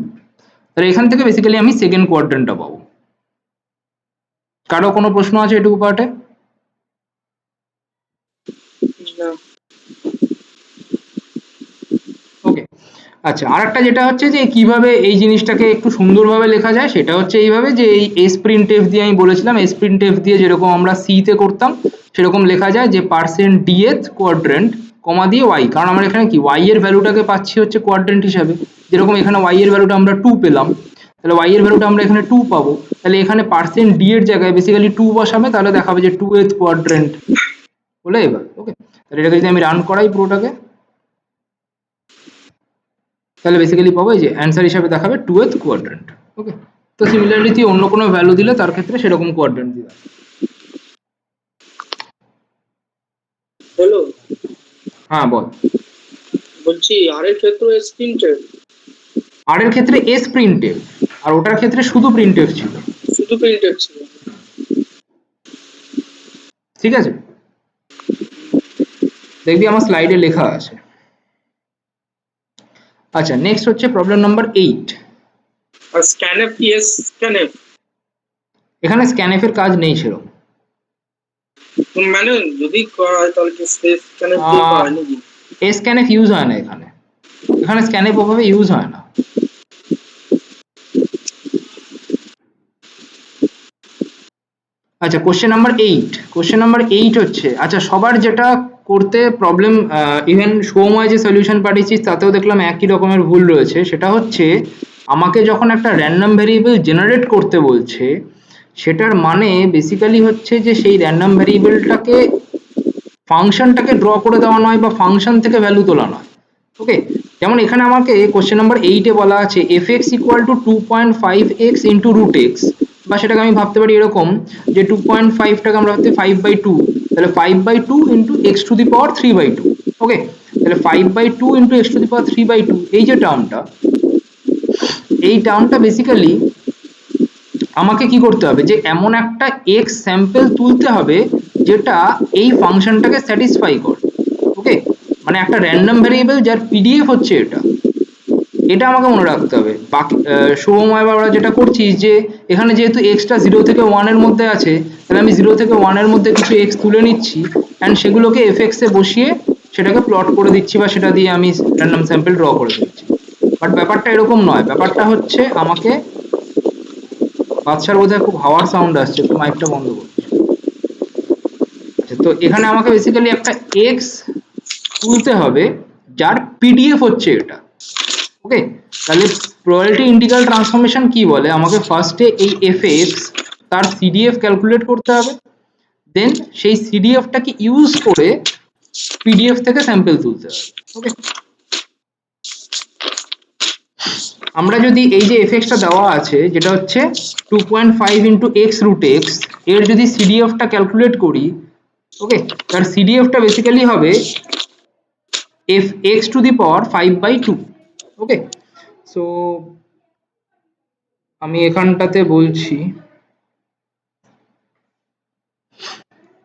তাহলে এখান থেকে বেসিক্যালি আমি সেকেন্ড কোয়াড্রেন্টটা পাবো। কারো কোনো প্রশ্ন আছে এটুকু পার্টে? ওকে, আচ্ছা, আরেকটা যেটা হচ্ছে যে কিভাবে এই জিনিসটাকে একটু সুন্দরভাবে লেখা যায়, সেটা হচ্ছে এইভাবে, যে এই sprintf দিয়ে আমি বলেছিলাম, sprintf দিয়ে যেরকম আমরা c তে করতাম সেরকম লেখা যায় যে %dth কোয়াড্রেন্ট কমা দিয়ে y, কারণ আমরা এখানে কি y এর ভ্যালুটাকে পাচ্ছি হচ্ছে কোয়াড্রেন্ট হিসাবে, যেরকম এখানে y এর ভ্যালুটা আমরা 2 পেলাম, তাহলে y এর ভ্যালুটা আমরা এখানে 2 পাবো, তাহলে এখানে %d এর জায়গায় বেসিক্যালি 2 বসাবে, তাহলে দেখাবে যে 2th কোয়াড্রেন্ট বলে। এবার ওকে, তাহলে এটাকে যদি আমি রান করাই পুরোটাকে, তাহলে বেসিক্যালি পাবো এই যে অ্যান্সার হিসাবে দেখাবে 2th কোয়াড্রেন্ট। ওকে, তো সিমিলারলি তুই অন্য কোনো ভ্যালু দিলে তার ক্ষেত্রে সেরকম কোয়াড্রেন্ট দিবে। হ্যালো, হ্যাঁ বল। বলছি আর এর ক্ষেত্রে এস প্রিন্টেড, আর এর ক্ষেত্রে এস প্রিন্টেড, আর ওটার ক্ষেত্রে শুধু প্রিন্টেড ছিল। শুধু প্রিন্টেড ছিল। ঠিক আছে, দেখবি আমার স্লাইডে লেখা আছে। আচ্ছা, নেক্সট হচ্ছে প্রবলেম নাম্বার 8। আর স্ক্যানএফ কি? এস স্ক্যানএফ এখানে স্ক্যানএফ এর কাজ নেই সেরকম। মানে যদি করা হয় তাহলে কি স্পেস স্ক্যানএফ দিয়ে করা হয় নাকি? এস স্ক্যানএফ ইউজ হয় না এখানে, এখানে স্ক্যানএফ ওভাবে ইউজ হয় না। আচ্ছা, কোশ্চেন নাম্বার 8। কোশ্চেন নাম্বার 8 হচ্ছে, আচ্ছা সবার যেটা করতে প্রবলেম, ইভেন সৌময় যে সলিউশন পাঠিয়েছিস তাতেও দেখলাম একই রকমের ভুল রয়েছে। সেটা হচ্ছে আমাকে যখন একটা র্যান্ডম ভেরিয়েবল জেনারেট করতে বলছে, সেটার মানে বেসিক্যালি হচ্ছে যে সেই র্যান্ডম ভেরিয়েবলটাকে ফাংশনটাকে ড্র করে দেওয়া নয় বা ফাংশন থেকে ভ্যালু তোলা নয়। ওকে, যেমন এখানে আমাকে কোশ্চেন নাম্বার 8-এ বলা আছে fx equal to 2.5x into root x, বা সেটাকে আমি ভাবতে পারি এরকম যে 2.5টাকে আমরা ভাবতে 5/2, তাহলে 5/2 ইন্টু এক্স টু দি পাওয়ার 3/2। ওকে, তাহলে 5/2 ইন্টু এক্স টু দি পাওয়ার 3/2, এই যে টার্মটা, এই টার্মটা বেসিক্যালি আমাকে কি করতে হবে, যে এমন একটা এক্স স্যাম্পল তুলতে হবে যেটা এই ফাংশনটাকে স্যাটিসফাই করে। ওকে, মানে একটা র্যান্ডম ভ্যারিয়েবল যার পিডিএফ হচ্ছে এটা, এটা আমাকে মনে রাখতে হবে। বাকি শুভময় বা ওরা যেটা করছিস যে এখানে যেহেতু এক্সটা 0 থেকে 1 এর মধ্যে আছে, তাহলে আমি 0 থেকে 1 এর মধ্যে কিছু এক্স তুলে নিচ্ছি অ্যান্ড সেগুলোকে এফএক্স এ বসিয়ে সেটাকে প্লট করে দিচ্ছি, বা সেটা দিয়ে আমি র্যান্ডম স্যাম্পল ড্র করে দিচ্ছি। বাট ব্যাপারটা এরকম নয়, ব্যাপারটা হচ্ছে আমাকে, বাচ্চার বোধহয় খুব হাওয়ার সাউন্ড আসছে, একটু মাইকটা বন্ধ করছি। আচ্ছা, তো এখানে আমাকে বেসিক্যালি একটা এক্স তুলতে হবে যার পিডিএফ হচ্ছে এটা। ওকে, তাহলে প্রবাবিলিটি ইন্টিগ্রাল ট্রান্সফরমেশন কি বলে, আমাকে ফার্স্টে এই এফএক্স তার সিডিএফ ক্যালকুলেট করতে হবে, দেন সেই সিডিএফটাকে ইউজ করে পিডিএফ থেকে স্যাম্পল তুলতে হবে। ওকে, আমরা যদি এই যে এফএক্সটা দেওয়া আছে যেটা হচ্ছে 2.5 ইন্টু এক্স রুট এক্স, এর যদি সিডিএফটা ক্যালকুলেট করি, ওকে, তার সিডিএফটা বেসিক্যালি হবে F x to the power 5/2। Okay, so আমি এখানটাতে বলছি,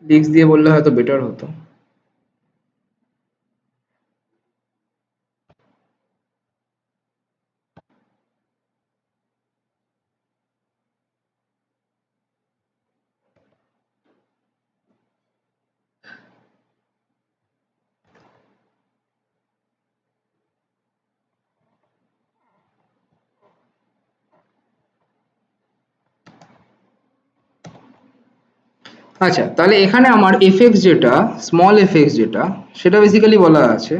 লিক্স দিয়ে বললে হয়তো বেটার হতো। আচ্ছা, তাহলে এখানে আমার এফএক্স যেটা, স্মল এফএক্স যেটা, সেটা বেসিক্যালি বলা আছে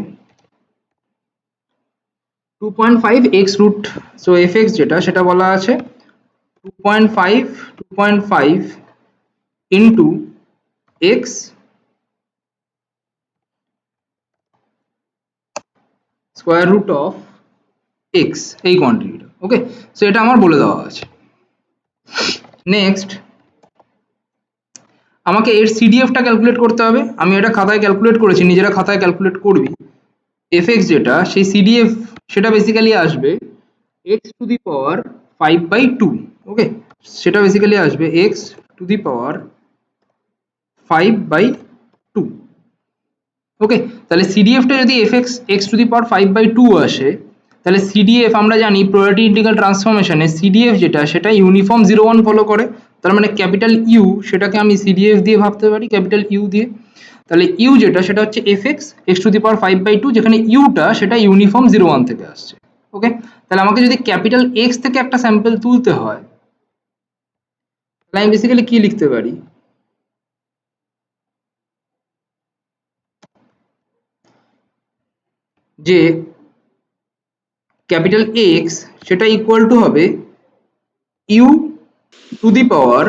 2.5 এক্স রুট, সো এফএক্স যেটা সেটা বলা আছে 2.5 into x square root of x, এই কোয়ান্টিটিটা। ওকে, সো এটা আমার বলে দেওয়া আছে। নেক্সট আমাকে এর সিডিএফটা ক্যালকুলেট করতে হবে। আমি এটা খাতায় ক্যালকুলেট করেছি, নিজেরা খাতায় ক্যালকুলেট করবি। এফএক্স যেটা, সেই সিডিএফ সেটা বেসিক্যালি আসবে এক্স টু দি পাওয়ার 5/2। ওকে, সেটা বেসিক্যালি আসবে এক্স টু দি পাওয়ার 5/2। ওকে, তাহলে সিডিএফটা যদি এফএক্স এক্স টু দি পাওয়ার 5/2 আসে, তাহলে সিডিএফ আমরা জানি প্রবাবিলিটি ইন্টিগ্রাল ট্রান্সফরমেশনে সিডিএফ যেটা সেটা ইউনিফর্ম 0 1 ফলো করে। তার মানে ক্যাপিটাল ইউ সেটাকে আমি সিডিএফ দিয়ে ভাবতে পারি, ক্যাপিটাল ইউ দিয়ে। তাহলে ইউ যেটা সেটা হচ্ছে এফএক্স এক্স টু দি পাওয়ার 5/2, যেখানে ইউটা সেটা ইউনিফর্ম 0 1 থেকে আসছে। ওকে, তাহলে আমাকে যদি ক্যাপিটাল এক্স থেকে একটা স্যাম্পল তুলতে হয়, তাহলে আমি বেসিক্যালি কি লিখতে পারি, যে ক্যাপিটাল এক্স সেটা ইকুয়াল টু হবে ইউ টু দি পাওয়ার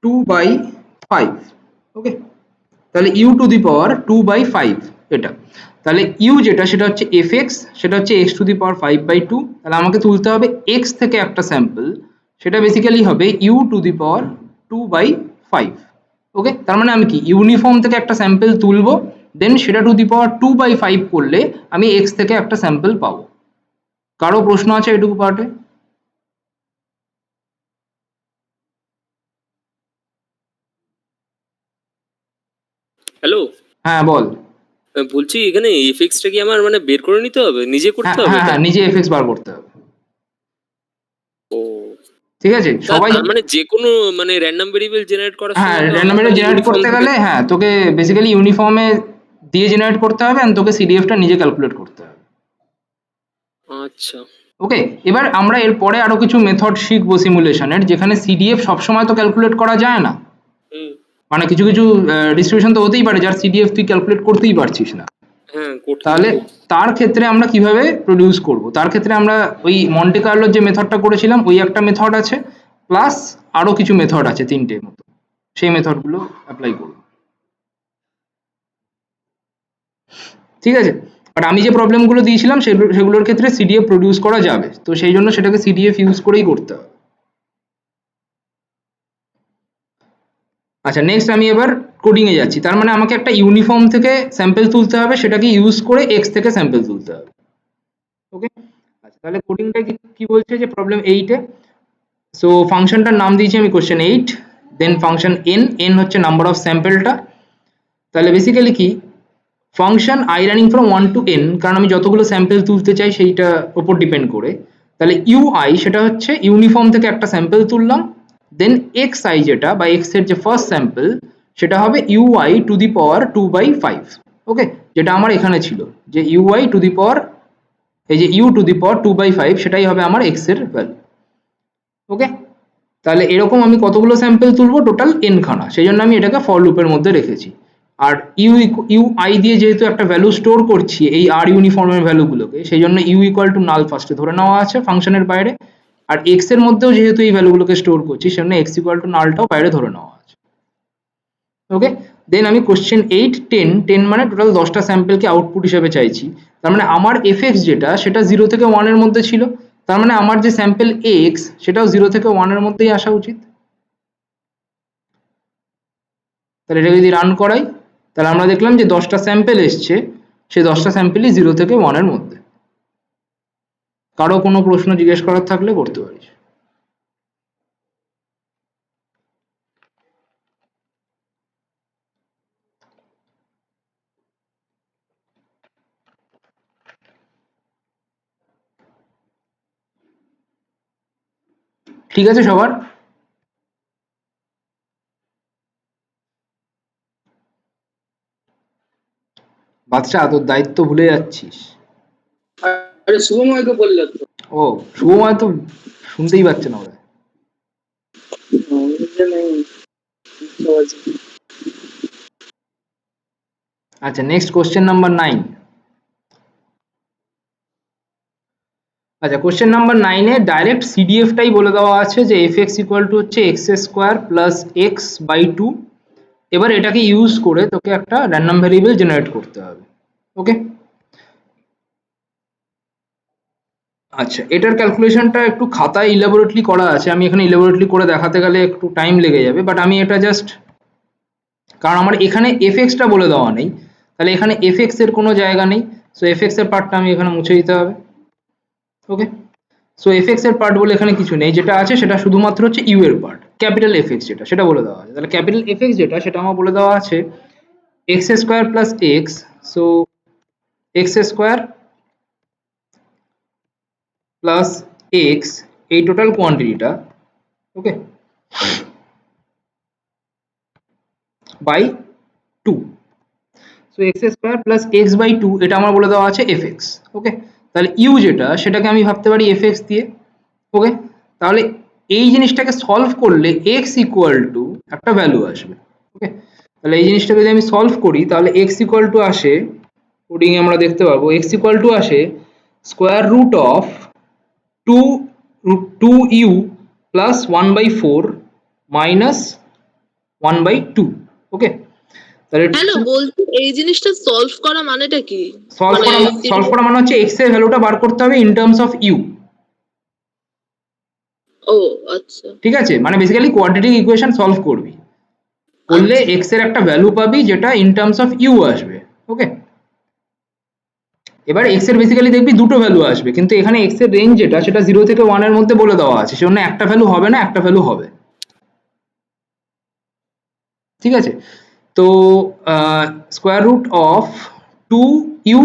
2/5। ওকে, তাহলে ইউ টু দি পাওয়ার 2/5 এটা। তাহলে ইউ যেটা সেটা হচ্ছে এফ এক্স, সেটা হচ্ছে এক্স টু দি পাওয়ার 5/2। তাহলে আমাকে তুলতে হবে এক্স থেকে একটা স্যাম্পল, সেটা বেসিক্যালি হবে ইউ টু দি পাওয়ার 2/5। ওকে, তার মানে আমি কি ইউনিফর্ম থেকে একটা স্যাম্পল তুলবো, দেন সেটা টু দি পাওয়ার 2/5 করলে আমি এক্স থেকে একটা স্যাম্পল পাবো। কারো প্রশ্ন আছে এটুকু পার্টে? হ্যালো, হ্যাঁ বল। বলছি এখানে এফএক্সটা কি আমার মানে বের করে নিতে হবে, নিজে করতে হবে? হ্যাঁ, নিজে এফএক্স বার করতে হবে। ও ঠিক আছে, সবাই মানে যে কোনো মানে র্যান্ডম ভেরিয়েবল জেনারেট করার হ্যাঁ, সময় র্যান্ডম ভেরিয়েবল জেনারেট করতে গেলে হ্যাঁ তোকে বেসিক্যালি ইউনিফর্মে দিয়ে জেনারেট করতে হবে, এন্ড তোকে সিডিএফটা নিজে ক্যালকুলেট করতে হবে। আচ্ছা, ওকে, এবার আমরা এর পরে আরো কিছু মেথড শিখবো সিমুলেশনের, যেখানে সিডিএফ সবসময় তো ক্যালকুলেট করা যায় না। মানে কিছু কিছু ডিস্ট্রিবিউশন তো হতেই পারে যার সিডিএফ তুই ক্যালকুলেট করতেই পারছিস না। তাহলে তার ক্ষেত্রে আমরা কিভাবে প্রডিউস করব, তার ক্ষেত্রে আমরা ওই মন্টে কার্লোর যে মেথডটা করেছিলাম ওই একটা মেথড আছে, প্লাস আরো কিছু মেথড আছে 3টে মতো, সেই মেথডগুলো অ্যাপ্লাই করব। ঠিক আছে, বাট আমি যে প্রবলেমগুলো দিয়েছিলাম সেগুলোর ক্ষেত্রে সিডিএফ প্রডিউস করা যাবে, তো সেই জন্য সেটাকে সিডিএফ ইউজ করেই করতে হবে। আচ্ছা, নেক্সট আমি এবার কোডিং এ যাচ্ছি। তার মানে আমাকে একটা ইউনিফর্ম থেকে স্যাম্পল তুলতে হবে, সেটাকে ইউজ করে এক্স থেকে স্যাম্পল তুলতে হবে। ওকে, আচ্ছা তাহলে কোডিংটা কি বলছে যে প্রবলেম 8 এ, সো ফাংশনটার নাম দিয়েছি আমি কোশ্চেন 8, দেন ফাংশন এন হচ্ছে নাম্বার অফ স্যাম্পলটা। তাহলে বেসিক্যালি কি function I running from 1 to n, কারণ আমি যতগুলো স্যাম্পল তুলতে চাই সেইটার উপর ডিপেন্ড করে। তাহলে ইউআই সেটা হচ্ছে ইউনিফর্ম থেকে একটা স্যাম্পল তুললাম, দেন এক্স আই যেটা বা এক্স এর যে ফার্স্ট স্যাম্পল সেটা হবে ইউআই টু দি পাওয়ার 2/5। ওকে, যেটা আমার এখানে ছিল যে ইউআই টু দি পাওয়ার, এই যে ইউ টু দি পাওয়ার 2/5 সেটাই হবে আমার এক্স এর ভ্যালু। ওকে, তাহলে এরকম আমি কতগুলো স্যাম্পল তুলবো, টোটাল n খানা, সেই জন্য আমি এটাকে ফর লুপের মধ্যে রেখেছি। আর ইউ আই দিয়ে যেহেতু একটা ভ্যালু স্টোর করছি এই আর ইউনিফর্মের ভ্যালুগুলোকে, সেই জন্য ইউ ইকুয়াল টু নাল ফার্স্টে ধরে নেওয়া আছে ফাংশনের বাইরে, আর এক্স এর মধ্যেও যেহেতু এই ভ্যালুগুলোকে স্টোর করছি সেজন্য এক্স ইকুয়াল টু নালটাও বাইরে ধরে নেওয়া আছে। ওকে, দেন আমি কোশ্চেন 8 10 মানে টোটাল 10টা স্যাম্পলকে আউটপুট হিসেবে চাইছি। তার মানে আমার এফএক্স যেটা সেটা 0 থেকে 1 এর মধ্যে ছিল, তার মানে আমার যে স্যাম্পল এক্স সেটাও 0 থেকে 1 এর মধ্যেই আসা উচিত। তাহলে এটা যদি রান করাই তাহলে আমরা দেখলাম যে 10টা স্যাম্পল এসছে, সেই 10টা স্যাম্পলই 0 থেকে 1 এর মধ্যে। কারো কোনো প্রশ্ন জিজ্ঞেস করার থাকলে করতে পারিস। ঠিক আছে সবার? বাচ্চা তোর দায়িত্ব ভুলে যাচ্ছিস। আরে শুভময়কে বললে তো। ও শুভময় তো শুনতেই পাচ্ছে না ওরা। আচ্ছা, নেক্সট কোশ্চেন নাম্বার 9। আচ্ছা, কোশ্চেন নাম্বার 9 এ ডাইরেক্ট সিডিএফটাই বলে দেওয়া আছে যে এফএক্স ইকুয়াল টু হচ্ছে x square plus x by 2। এবার এটাকে ইউজ করে তোকে একটা র্যান্ডম ভ্যারিয়েবল জেনারেট করতে হবে। ওকে, আচ্ছা এটার ক্যালকুলেশনটা একটু খাতায় ইলাবোরেটলি করা আছে, আমি এখানে ইলাবোরেটলি করে দেখাতে গেলে একটু টাইম লেগে যাবে, বাট আমি এটা জাস্ট, কারণ আমার এখানে এফএক্সটা বলে দেওয়া নেই, তাহলে এখানে এফএক্স এর কোনো জায়গা নেই, সো এফএক্স এর পার্টটা আমি এখানে মুছে দিতে হবে। ওকে, সো এফএক্স এর পার্ট বলে এখানে কিছু নেই, যেটা আছে সেটা শুধুমাত্র হচ্ছে ইউ এর পার্ট, ক্যাপিটাল এফএক্স যেটা সেটা বলে দেওয়া আছে। তাহলে ক্যাপিটাল এফএক্স যেটা সেটা আমার বলে দেওয়া আছে x square plus x, so x square plus x এই টোটাল কোয়ান্টিটিটা, okay, by 2, so x square plus x by 2 এটা আমার বলে দেওয়া আছে এফএক্স। ওকে, তাহলে ইউ যেটা সেটাকে আমি ভাবতে পারি এফএক্স দিয়ে। ওকে, তাহলে এই জিনিসটাকে সলভ করলে এক্স ইকুয়াল টু একটা ভ্যালু আসবে। ওকে, তাহলে এই জিনিসটাকে যদি আমি সলভ করি তাহলে এক্স ইকুয়াল টু আসে, কোডিং এ আমরা দেখতে পাবো এক্স ইকুয়াল টু আসে square root of 2u plus 1/4 minus 1/2। Okay, তাহলে হ্যালো, বলছি এই জিনিসটা সলভ করা মানেটা কি? সলভ করা মানে হচ্ছে এক্স এর ভ্যালুটা বার করতে হবে ইন টার্মস অফ ইউ। ও আচ্ছা, ঠিক আছে, মানে বেসিক্যালি কোয়াড্রেটিক ইকুয়েশন সলভ করবি, করলে এক্স এর একটা ভ্যালু পাবি যেটা ইন টার্মস অফ ইউ আসবে। ওকে, এবার এক্স এর বেসিক্যালি দেখবি দুটো ভ্যালু আসবে, কিন্তু এখানে এক্স এর রেঞ্জ যেটা সেটা 0 থেকে 1 এর মধ্যে বলে দেওয়া আছে, সেজন্য একটা ভ্যালু হবে না, একটা ভ্যালু হবে। ঠিক আছে, তো square root of 2u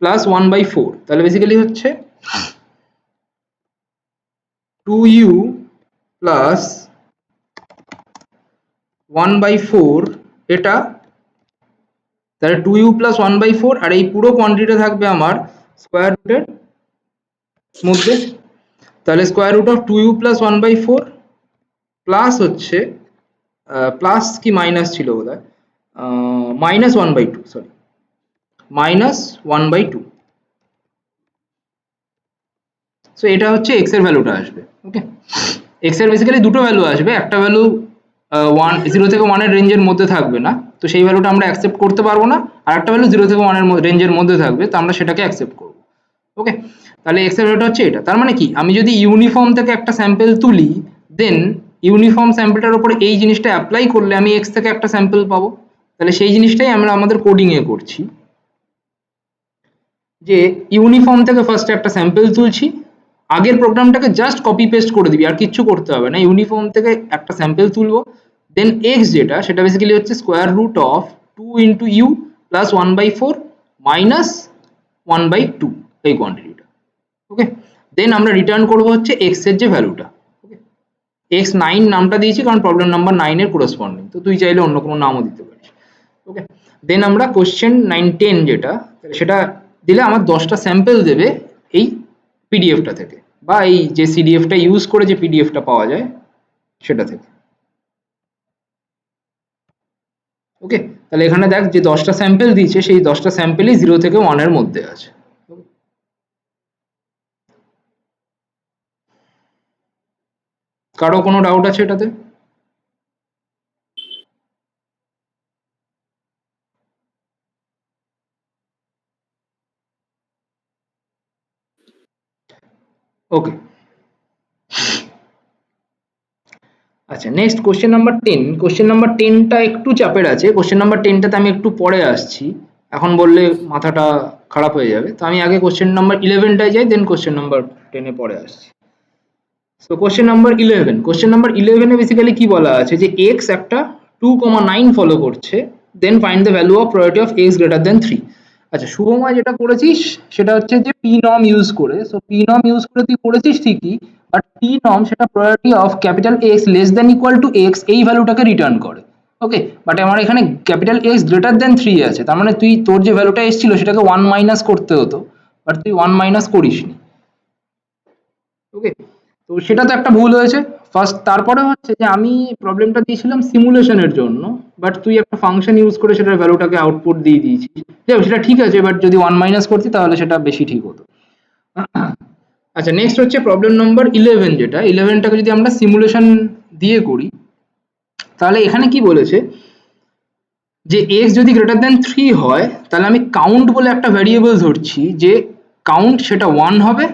plus 1/4, তাহলে বেসিক্যালি হচ্ছে 2u প্লাস 1/4 এটা, তাহলে 2u প্লাস 1/4, আর এই পুরো কোয়ান্টিটিটা থাকবে আমার স্কোয়ার রুটের মধ্যে। তাহলে square root of 2u plus 1/4 plus হচ্ছে প্লাস কি মাইনাস ছিল বোধহয়, -1/2, সরি -1/2। সো এটা হচ্ছে এক্স এর ভ্যালুটা আসবে। ওকে, এক্স এর বেসিক্যালি দুটো ভ্যালু আসবে, একটা ভ্যালু 0 থেকে 1 এর রেঞ্জের মধ্যে থাকবে না, তো সেই ভ্যালুটা আমরা অ্যাকসেপ্ট করতে পারবো না, আর একটা ভ্যালু 0 থেকে 1 এর রেঞ্জের মধ্যে থাকবে, তো আমরা সেটাকে অ্যাকসেপ্ট করবো। ওকে, তাহলে এক্স এর ভ্যালুটা হচ্ছে এটা। তার মানে কি, আমি যদি ইউনিফর্ম থেকে একটা স্যাম্পল তুলি, দেন ইউনিফর্ম স্যাম্পলটার উপরে এই জিনিসটা অ্যাপ্লাই করলে আমি এক্স থেকে একটা স্যাম্পল পাবো। তাহলে সেই জিনিসটাই আমরা আমাদের কোডিং এ করছি, যে ইউনিফর্ম থেকে ফার্স্টে একটা স্যাম্পল তুলছি, আগের প্রোগ্রামটাকে জাস্ট কপি পেস্ট করে দিবি, আর কিচ্ছু করতে হবে না, ইউনিফর্ম থেকে একটা স্যাম্পল তুলবো, দেন এক্স যেটা সেটা বেসিক্যালি হচ্ছে square root of 2 into u plus 1/4 minus 1/2 এই কোয়ান্টিটিটা। ওকে, দেন আমরা রিটার্ন করবো হচ্ছে এক্স এর যে ভ্যালুটা। ওকে, x9 নামটা দিয়েছি কারণ প্রবলেম নাম্বার 9 এর কোরেসপন্ডিং, তো তুই চাইলে অন্য কোনো নামও দিতে পারিস। ওকে, দেন আমরা কোশ্চেন 9, 10 যেটা, সেটা দিলে আমার 10টা স্যাম্পল দেবে এই পিডিএফটা থেকে, বা এই যে সিডিএফটা ইউজ করে যে পিডিএফটা পাওয়া যায় সেটা থেকে। ওকে, তাহলে এখানে দেখ যে 10টা স্যাম্পল দিয়েছে, সেই 10টা স্যাম্পলই 0 থেকে 1 এর মধ্যে আছে। কারো কোনো ডাউট আছে এটাতে? ওকে, আচ্ছা, next question number 10। Question number 10টা একটু চাপের আছে, কোশ্চেন নাম্বার 10টাতে আমি একটু পরে আসছি, এখন বললে মাথাটা খারাপ হয়ে যাবে, তো আমি আগে কোশ্চেন নাম্বার 11টায় যাই, দেন কোশ্চেন নাম্বার 10 এ পরে আসছি। So question number 11, question number 11 এ বেসিক্যালি কি বলা আছে, যে x একটা 2,9 ফলো করছে, then find the value of probability of x greater than 3। আচ্ছা, শুভময় যেটা করেছিস সেটা হচ্ছে যে পি নর্ম ইউজ করে, সো পি নর্ম ইউজ করে তুই করেছিস ঠিকই, বাট পি নর্ম সেটা probability of capital x less than equal to x এই ভ্যালুটাকে রিটার্ন করে। ওকে, বাট আমার এখানে ক্যাপিটাল x গ্রেটার দেন 3 আছে, তার মানে তুই তোর যে ভ্যালুটা এসেছিল সেটাকে 1 মাইনাস করতে হতো, বাট তুই 1 মাইনাস করিসনি। ওকে, তো সেটা তো একটা ভুল হয়েছে ফার্স্ট। তারপরে হচ্ছে যে আমি প্রবলেমটা দিয়েছিলাম সিমুলেশনের জন্য, বাট তুই একটা ফাংশন ইউজ করে সেটার ভ্যালুটাকে আউটপুট দিয়ে দিয়েছিস, সেটা ঠিক আছে, বাট যদি 1 মাইনাস করতি তাহলে সেটা বেশি ঠিক হতো। আচ্ছা, নেক্সট হচ্ছে প্রবলেম নাম্বার 11, যেটা 11টাকে যদি আমরা সিমুলেশন দিয়ে করি, তাহলে এখানে কি বলেছে, যে x যদি গ্রেটার দেন 3 হয়, তাহলে আমি কাউন্ট বলে একটা ভ্যারিয়েবল ধরছি, যে কাউন্ট সেটা 1 হবে,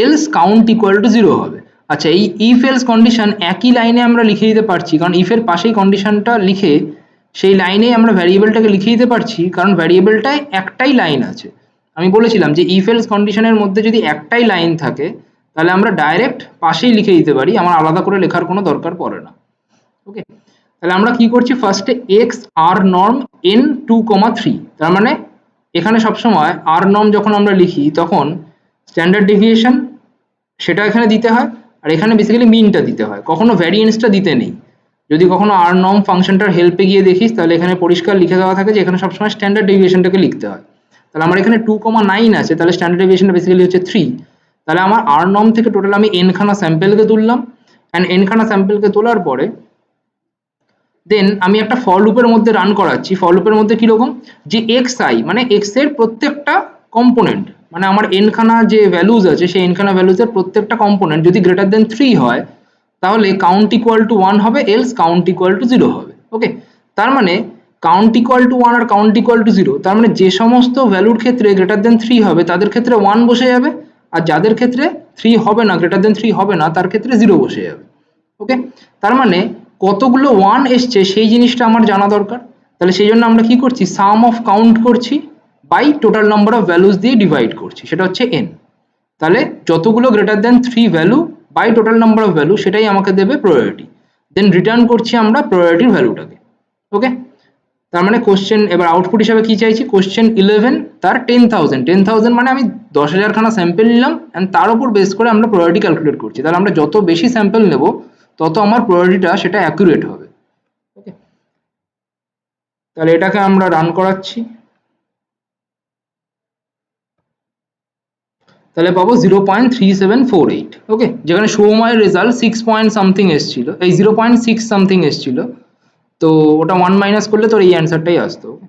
এলস কাউন্ট ইকুয়াল টু 0 হবে। আচ্ছা, এই ইফ এলস কন্ডিশন একই লাইনে আমরা লিখে দিতে পারছি, কারণ ইফ এর পাশেই কন্ডিশনটা লিখে সেই লাইনেই আমরা ভ্যারিয়েবলটাকে লিখে দিতে পারছি, কারণ ভ্যারিয়েবলটায় একটাই লাইন আছে। আমি বলেছিলাম যে ইফ এলস কন্ডিশনের মধ্যে যদি একটাই লাইন থাকে, তাহলে আমরা ডাইরেক্ট পাশেই লিখে দিতে পারি, আমার আলাদা করে লেখার কোনো দরকার পড়ে না। ওকে, তাহলে আমরা কি করছি, ফার্স্টে এক্স আর নর্ম n 2,3, তার মানে এখানে সবসময় আর নর্ম যখন আমরা লিখি তখন স্ট্যান্ডার্ড ডেভিয়েশন সেটা এখানে দিতে হয়, আর এখানে বেসিক্যালি মিনটা দিতে হয়, কখনো ভ্যারিয়েন্সটা দিতে নেই। যদি কখনো আর নর্ম ফাংশনটার হেল্পে গিয়ে দেখিস, তাহলে এখানে পরিষ্কার লিখে দেওয়া থাকে যে এখানে সবসময় স্ট্যান্ডার্ড ডেভিয়েশনটাকে লিখতে হয়। তাহলে আমার এখানে 2,9 আছে, তাহলে স্ট্যান্ডার্ড ডেভিয়েশনটা বেসিক্যালি হচ্ছে 3। তাহলে আমার আর নর্ম থেকে টোটাল আমি n খানা স্যাম্পেলকে তুললাম, অ্যান্ড n খানা স্যাম্পেলকে তোলার পরে দেন আমি একটা ফর লুপের মধ্যে রান করাচ্ছি। ফর লুপের মধ্যে কিরকম, যে xi মানে x এর প্রত্যেকটা কম্পোনেন্ট, মানে আমার n খানা যে ভ্যালুজ আছে সেই n খানা ভ্যালুজের প্রত্যেকটা কম্পোনেন্ট যদি গ্রেটার দেন 3 হয়, তাহলে কাউন্ট ইকুয়াল টু 1 হবে, এলস কাউন্ট ইকুয়াল টু 0 হবে। ওকে, তার মানে কাউন্ট ইকুয়াল টু 1 আর কাউন্ট ইকুয়াল টু 0, তার মানে যে সমস্ত ভ্যালুর ক্ষেত্রে গ্রেটার দেন 3 হবে তাদের ক্ষেত্রে 1 বসে যাবে, আর যাদের ক্ষেত্রে 3 হবে না, গ্রেটার দেন 3 হবে না, তার ক্ষেত্রে 0 বসে যাবে। ওকে, তার মানে কতগুলো 1 এসছে সেই জিনিসটা আমার জানা দরকার। তাহলে সেই জন্য আমরা কি করছি, সাম অফ কাউন্ট করছি by total number of values দিয়ে ডিভাইড করছি, সেটা হচ্ছে n। তাহলে যতগুলো greater than 3 value by total number of value সেটাই আমাকে দেবে প্রায়োরিটি, দেন রিটার্ন করছি আমরা প্রায়োরিটির ভ্যালুটাকে। ওকে, তার মানে কোশ্চেন এবার আউটপুট হিসাবে কি চাইছি, কোশ্চেন 11 তার 10,000 মানে আমি 10,000 খানা স্যাম্পল নিলাম এন্ড তার উপর বেস করে আমরা প্রায়োরিটি ক্যালকুলেট করছি। তাহলে আমরা যত বেশি স্যাম্পল নেব তত আমার প্রায়োরিটিটা সেটা অ্যাকুরেট হবে। ওকে, তাহলে এটাকে আমরা রান করাচ্ছি, তাহলে পাবো 0.3748। ওকে, যেখানে শুভময়ের রেজাল্ট 6 পয়েন্ট সামথিং এসেছিল, এই 0.6 সামথিং এসেছিল, তো ওটা 1 মাইনাস করলে তোর এই অ্যান্সারটাই আসতো। ওকে,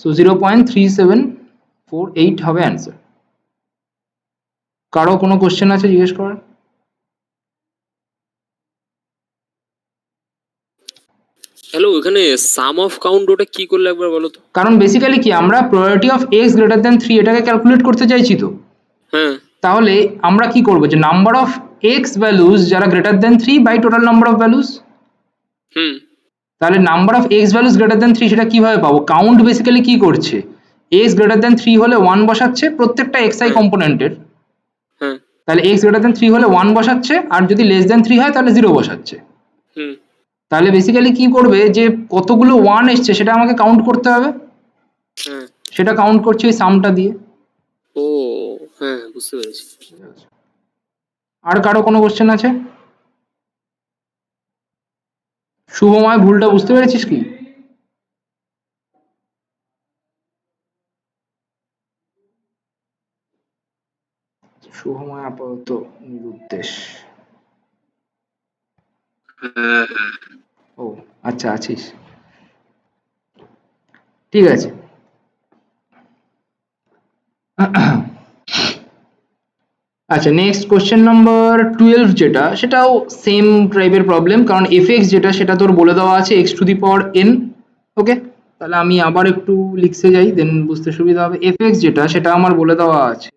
সো 0.3748 হবে অ্যান্সার। কারো কোনো কোশ্চেন আছে জিজ্ঞেস করার? হ্যালো, এখানে সাম অফ কাউন্ট ওটা কি করলে একবার বলো তো? কারণ বেসিক্যালি কি আমরা priority of x greater than 3 এটাকে ক্যালকুলেট করতে চাইছি, তো হ্যাঁ, তাহলে আমরা কি করব, যে নাম্বার অফ x ভ্যালুস যারা greater than 3 by total number of values. তাহলে number of x values greater than 3 সেটা কিভাবে পাবো, কাউন্ট বেসিক্যালি কি করছে, x গ্রেটার দ্যান 3 হলে 1 বসাচ্ছে প্রত্যেকটা xi কম্পোনেন্টের, তাহলে x গ্রেটার দ্যান 3 হলে 1 বসাচ্ছে, আর যদি লেস দ্যান 3 হয় তাহলে 0 বসাচ্ছে। তাহলে বেসিক্যালি কি করবে, যে কতগুলো 1 এসছে সেটা আমাকে কাউন্ট করতে হবে, সেটা কাউন্ট করছে এই সামটা দিয়ে। ও হ্যাঁ, বুঝতে পেরেছি। আর কারো কোনো কোশ্চেন আছে? শুভময় ভুলটা বুঝতে পেরেছিস কি? শুভময় আপাতত নিরুদ্দেশ। ও আচ্ছা, আছিস, ঠিক আছে। আচ্ছা, নেক্সট কোশ্চেন নাম্বার 12 যেটা, সেটাও সেম টাইপের প্রবলেম, কারণ fx যেটা সেটা তোর বলে দেওয়া আছে x two the power n। ওকে, তাহলে আমি আবার একটু লিখতে যাই, দেন বুঝতে সুবিধা হবে। fx যেটা সেটা আমার বলে দেওয়া আছে,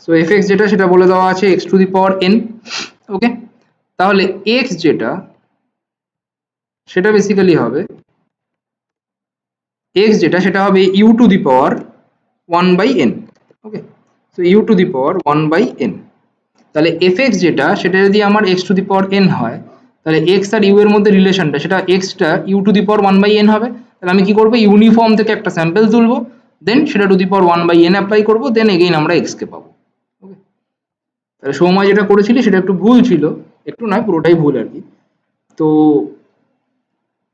সো fx যেটা সেটা বলে দেওয়া আছে x two the power n। ওকে, তাহলে x যেটা সেটা বেসিক্যালি হবে, x যেটা সেটা হবে u two the power 1/n। Okay, so u two the power 1/n। তাহলে fx যেটা সেটা যদি আমার x two the power n হয়, তাহলে x আর u এর মধ্যে রিলেশনটা সেটা x টা u two the power 1/n হবে। তাহলে আমি কি করব, ইউনিফর্ম থেকে একটা স্যাম্পল তুলবো, দেন সেটা two the power 1/n apply করব, দেন এগেইন আমরা x কে পাবো। ওকে, তাহলে সময় যেটা করেছিলি সেটা একটু ভুল ছিল, একটু নয় পুরোটাই ভুল আর কি। তো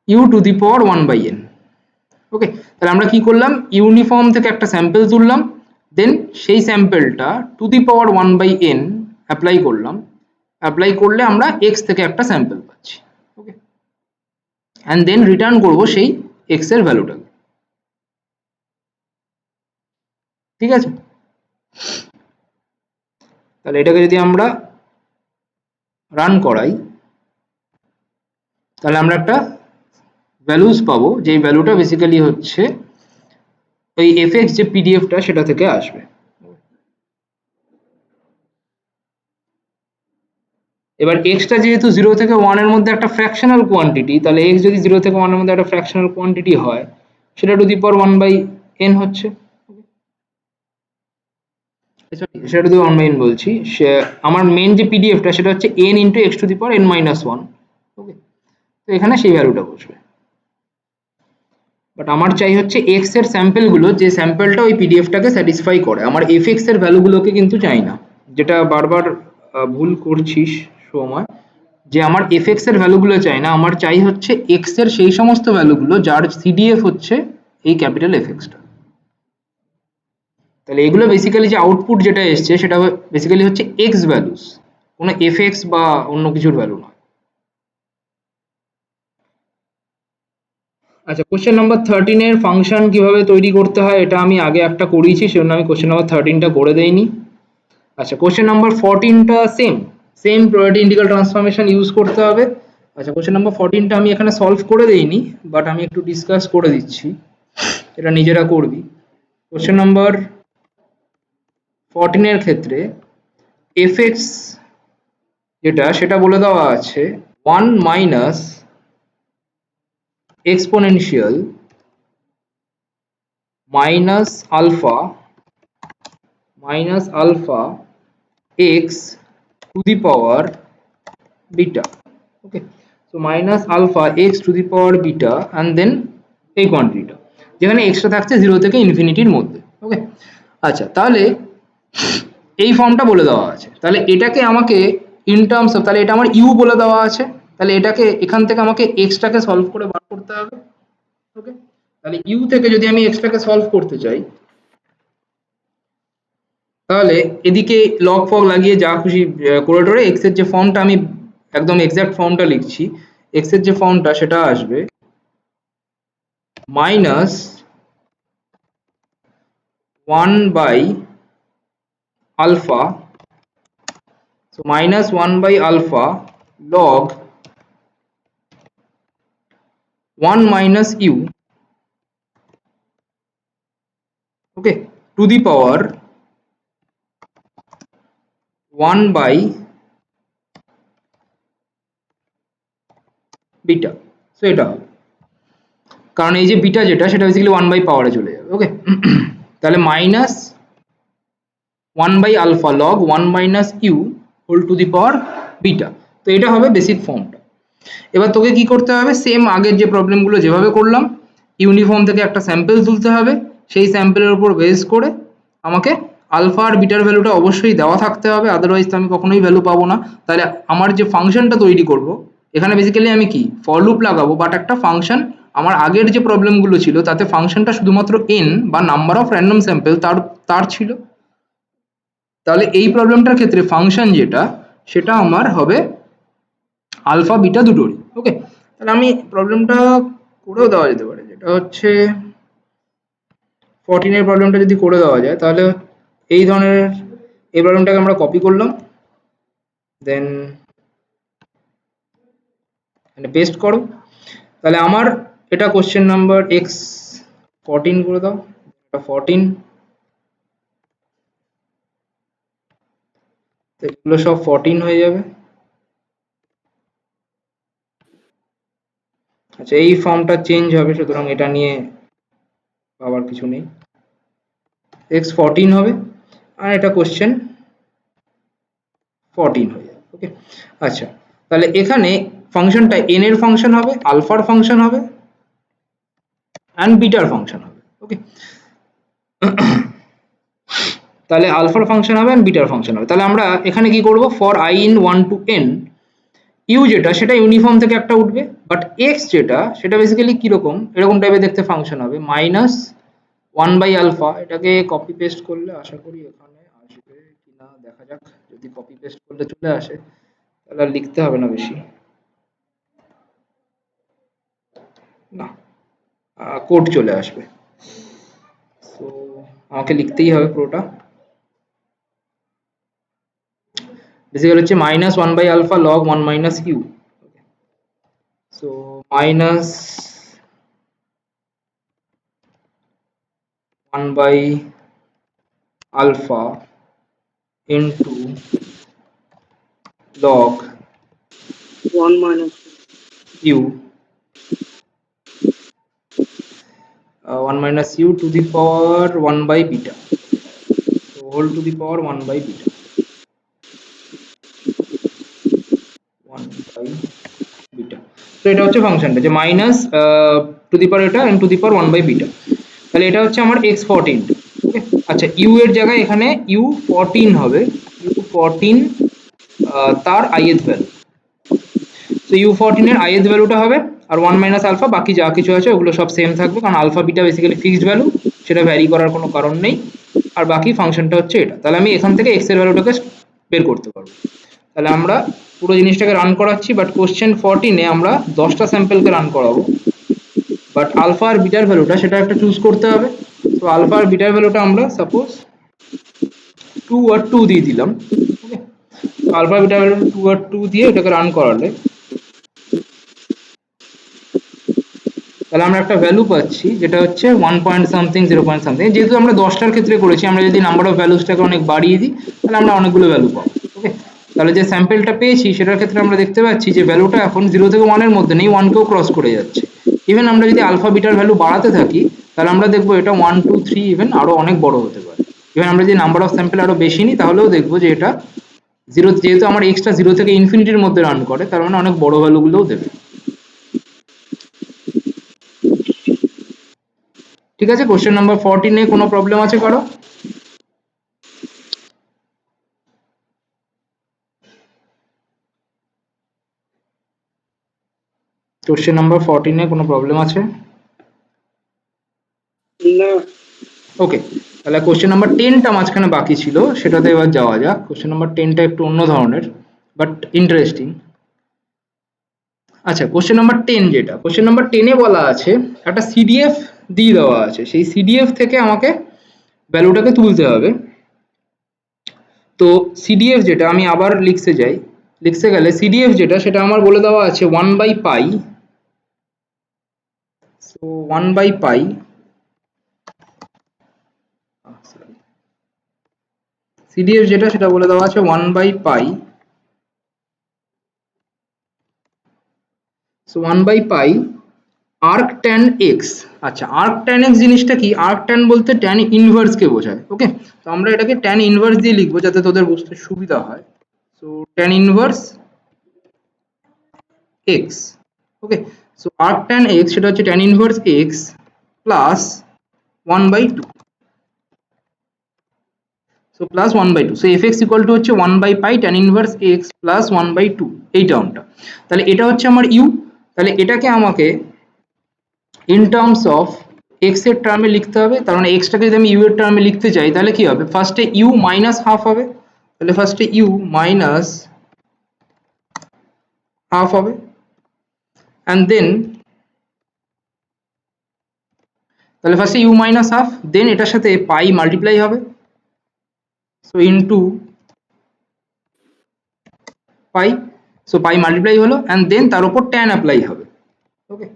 u two the power 1/n। ওকে, তাহলে আমরা কি করলাম, ইউনিফর্ম থেকে একটা স্যাম্পল তুললাম, দেন সেই স্যাম্পলটা to the power 1/n apply করলাম, অ্যাপ্লাই করলে আমরা x থেকে একটা স্যাম্পল পাচ্ছি। ওকে, অ্যান্ড দেন রিটার্ন করব সেই x এর ভ্যালুটাকে। ঠিক আছে, তাহলে এটাকে যদি আমরা রান করাই তাহলে আমরা একটা ভ্যালুস পাবো, যেই ভ্যালুটা বেসিক্যালি হচ্ছে ওই fx যে পিডিএফটা সেটা থেকে আসবে। এবার x টা যেহেতু 0 থেকে 1 এর মধ্যে একটা ফ্র্যাকশনাল কোয়ান্টিটি, তাহলে x যদি 0 থেকে 1 এর মধ্যে একটা ফ্র্যাকশনাল কোয়ান্টিটি হয়, সেটা টু দি পাওয়ার 1/n হচ্ছে। সেটা টু দি পাওয়ার 1/n বলছি, আমার মেন যে পিডিএফটা সেটা হচ্ছে n into x two the power n-1। ওকে, তো এখানে সেই ভ্যালুটা বসবে, বাট আমার চাই হচ্ছে x এর স্যাম্পলগুলো, যে স্যাম্পলটা ওই পিডিএফটাকে স্যাটিসফাই করে, আমার fx এর ভ্যালুগুলোকে কিন্তু চাই না, যেটা বারবার ভুল করছিস সময়, যে আমার fx এর ভ্যালুগুলো চাই না, আমার চাই হচ্ছে x এর সেই সমস্ত ভ্যালুগুলো যার সিডিএফ হচ্ছে এই ক্যাপিটাল fx টা। তাহলে এগুলো বেসিক্যালি যে আউটপুট যেটা এসছে সেটা বেসিক্যালি হচ্ছে x ভ্যালুস, কোনো fx বা অন্য কিছুর ভ্যালু নয়। আচ্ছা, কোশ্চেন নাম্বার 13 এর ফাংশন কিভাবে তৈরি করতে হয় এটা আমি আগে একটা করিয়েছি, সেজন্য আমি কোশ্চেন নাম্বার 13টা করে দেইনি। আচ্ছা, কোশ্চেন নাম্বার 14টা same priority integral transformation use করতে হবে, আচ্ছা, কোশ্চেন নাম্বার 14টা আমি এখানে সলভ করে দেইনি, বাট আমি একটু ডিসকাস করে দিচ্ছি, এটা নিজেরা করবি। কোশ্চেন নাম্বার 14 এর ক্ষেত্রে fx যেটা সেটা বলে দেওয়া আছে 1 minus exponential minus alpha x to the power beta. Okay, so minus alpha x to the power beta and then এই কোয়ান্টিটিটা যেখানে এক্সট্রা থাকছে 0 থেকে ইনফিনিটির মধ্যে। ওকে, আচ্ছা, তাহলে এই ফর্মটা বলে দেওয়া আছে, তাহলে এটাকে আমাকে ইন টার্মস অফ, তাহলে এটা আমার ইউ বলে দেওয়া আছে, তাহলে এটাকে এখান থেকে আমাকে এক্সটাকে সলভ করে বার করতে হবে। ওকে, তাহলে ইউ থেকে যদি আমি এক্সটাকে সলভ করতে চাই, তাহলে এদিকে লগ ফগ লাগিয়ে যা খুশি করে টোরে এক্স এর যে ফর্মটা, আমি একদম এক্সাক্ট ফর্মটা লিখছি, এক্স এর যে ফর্মটা সেটা আসবে minus 1 by alpha, so minus 1 by alpha log 1 minus u, okay, to the power 1 by beta. So এটা হবে, কারণ এই যে বিটা যেটা সেটা বেসিক্যালি 1 বাই পাওয়ারে চলে যাবে। ওকে, তাহলে minus 1 by alpha log 1 minus u whole to the power beta. তো এটা হবে বেসিক ফর্মটা। এবার তোকে কি করতে হবে, সেম আগের যে প্রবলেমগুলো যেভাবে করলাম, ইউনিফর্ম থেকে একটা স্যাম্পল তুলতে হবে, সেই স্যাম্পলের উপর বেস করে আমাকে আলফা আর বিটার ভ্যালুটা অবশ্যই দেওয়া থাকতে হবে, আদারওয়াইজ তো আমি কখনোই ভ্যালু পাবো না। তাহলে আমার যে ফাংশনটা তৈরি করব, এখানে বেসিক্যালি আমি কি ফর লুপ লাগাবো, বাট একটা ফাংশন, আমার আগের যে প্রবলেমগুলো ছিল তাতে ফাংশনটা শুধুমাত্র n বা নাম্বার অফ র্যান্ডম স্যাম্পল তার ছিল। তাহলে এই প্রবলেমটার ক্ষেত্রে ফাংশন যেটা সেটা আমার হবে আলফা বিটা দুটোরই। ওকে, তাহলে আমি প্রবলেমটা করেও দেওয়া যেতে পারে, যেটা হচ্ছে 14 এর প্রবলেমটা যদি করে দেওয়া যায়, তাহলে এই ধরনের এই প্রবলেমটাকে আমরা কপি করলাম, দেন এখানে পেস্ট করো। তাহলে আমার এটা কোশ্চেন নাম্বার x14 করে দাও, এটা 14, এগুলো সব 14 হয়ে যাবে। আচ্ছা, এই ফর্মটা চেঞ্জ হবে, সুতরাং এটা নিয়ে পাওয়ার কিছু নেই, x14 হবে, আর এটা কোশ্চেন 14 হয়ে যাবে। ওকে, আচ্ছা, তাহলে এখানে ফাংশনটা n এর ফাংশন হবে, আলফার ফাংশন হবে অ্যান্ড বিটার ফাংশন হবে। ওকে, তাহলে আলফার ফাংশন হবে অ্যান্ড বিটার ফাংশন হবে। তাহলে আমরা এখানে কি করব, ফর i in 1 to n, u যেটা সেটা ইউনিফর্ম থেকে একটা উঠবে, বাট এক্স যেটা সেটা বেসিক্যালি কিরকম, এরকম টাইপের দেখতে ফাংশন হবে, মাইনাস 1 বাই আলফা। এটাকে কপি পেস্ট করলে আশা করি এখানে আসবে কিনা দেখা যাক, যদি কপি পেস্ট করলে চলে আসে তাহলে আর লিখতে হবে না বেশি, না কোড চলে আসবে, তো আমাকে লিখতেই হবে পুরোটা। বেসিক্যালি হচ্ছে minus 1 by alpha log 1 minus u, so মাইনাস 1 by alpha into log 1 minus u 1 minus u to the power 1 by beta, so whole to the power 1 by beta, 1 by beta। তো এটা হচ্ছে ফাংশনটা যে মাইনাস টু দি পাওয়ার এটা and two the power 1 by beta। তাহলে এটা হচ্ছে আমার x14। ওকে, আচ্ছা, ইউ এর জায়গায় এখানে u14 হবে, u14 তার ith ভ্যালু, তো u14 এর ith ভ্যালুটা হবে আর 1 মাইনাস আলফা, বাকি যা কিছু আছে ওগুলো সব সেম থাকবে, কারণ alpha beta basically fixed value, সেটা ভ্যারি করার কোনো কারণ নেই, আর বাকি ফাংশনটা হচ্ছে এটা। তাহলে আমি এখান থেকে x এর ভ্যালুটাকে বের করতে পারবো। তাহলে আমরা পুরো জিনিসটাকে রান করাচ্ছি, বাট কোশ্চেন 14 এ আমরা 10টা স্যাম্পলকে রান করাবো, বাট আলফা আর বিটার ভ্যালুটা সেটা একটা চুজ করতে হবে। তো আলফা আর বিটার ভ্যালুটা আমরা সাপোজ 2 আর 2 দিয়ে দিলাম। ওকে, আলফা বিটা ভ্যালু 2 আর 2 দিয়ে এটাকে রান করালে তাহলে আমরা একটা ভ্যালু পাচ্ছি যেটা হচ্ছে 1 পয়েন্ট সামথিং 0 পয়েন্ট সামথিং। যেহেতু আমরা 10টার ক্ষেত্রে করেছি, আমরা যদি নাম্বার অফ ভ্যালুসটাকে অনেক বাড়িয়ে দিই তাহলে আমরা অনেকগুলো ভ্যালু পাবো। ওকে, তাহলে যে স্যাম্পলটা পেয়েছি সেটার ক্ষেত্রে আমরা দেখতে পাচ্ছি যে ভ্যালুটা এখন 0 থেকে 1 এর মধ্যে নেই, 1 কেও ক্রস করে যাচ্ছে। ইভেন আমরা যদি আলফা বিটার ভ্যালু বাড়াতে থাকি তাহলে আমরা দেখবো এটা 1 2 3 ইভেন আরো অনেক বড় হতে পারে। ইভেন আমরা যদি নাম্বার অফ স্যাম্পল আরো বেশি নিই তাহলেও দেখবো যে এটা 0, যেহেতু আমার এক্সটা 0 থেকে ইনফিনিটির মধ্যে রান করে তার মানে অনেক বড় ভ্যালুগুলোও দেবে। ঠিক আছে, কোশ্চেন নাম্বার 14 এ কোনো প্রবলেম আছে কারো? কোশ্চেন নাম্বার 14 এ কোনো প্রবলেম আছে? না। ওকে, তাহলে কোশ্চেন নাম্বার 10টা মাঝখানে বাকি ছিল, সেটাতে এবার যাওয়া যাক। কোশ্চেন নাম্বার 10টা একটু অন্য ধরনের বাট ইন্টারেস্টিং। আচ্ছা, কোশ্চেন নাম্বার 10 যেটা, কোশ্চেন নাম্বার 10 এ বলা আছে একটা সিডিএফ দিয়ে দেওয়া আছে, সেই সিডিএফ থেকে আমাকে ভ্যালুটাকে তুলতে হবে। তো সিডিএফ যেটা, আমি আবার লিখতে যাই, লিখতে গেলে সিডিএফ যেটা সেটা আমার বলে দেওয়া আছে 1/π। সো 1/π সিডিএফ যেটা সেটা বলে দেওয়া আছে 1/π। So 1/π arc tan x। আচ্ছা, arc tan x জিনিসটা কি? arc tan বলতে tan ইনভার্স কে বোঝায়। ওকে, তো আমরা এটাকে tan ইনভার্স দিয়ে লিখবো যাতে তোদের বুঝতে সুবিধা হয়। So tan inverse x। ওকে, সো arc tan x সেটা হচ্ছে tan inverse x plus 1/2। So plus 1/2। So fx equal to হচ্ছে 1/π tan ইনভার্স x প্লাস 1/2, এই টার্মটা। তাহলে এটা হচ্ছে আমার u। তাহলে এটাকে আমাকে ইন টার্মস অফ x এর টার্মে লিখতে হবে। তার মানে x টাকে যদি আমি u এর টার্মে লিখতে চাই তাহলে কি হবে? ফার্স্টে u মাইনাস হাফ হবে, তাহলে ফার্স্টে u মাইনাস হাফ হবে, অ্যান্ড দেন তাহলে ফার্স্টে u মাইনাস হাফ, দেন এটার সাথে পাই মাল্টিপ্লাই হবে, সো ইনটু পাই। সো পাই মাল্টিপ্লাই হলো, অ্যান্ড দেন তার উপর tan অ্যাপ্লাই হবে। ওকে,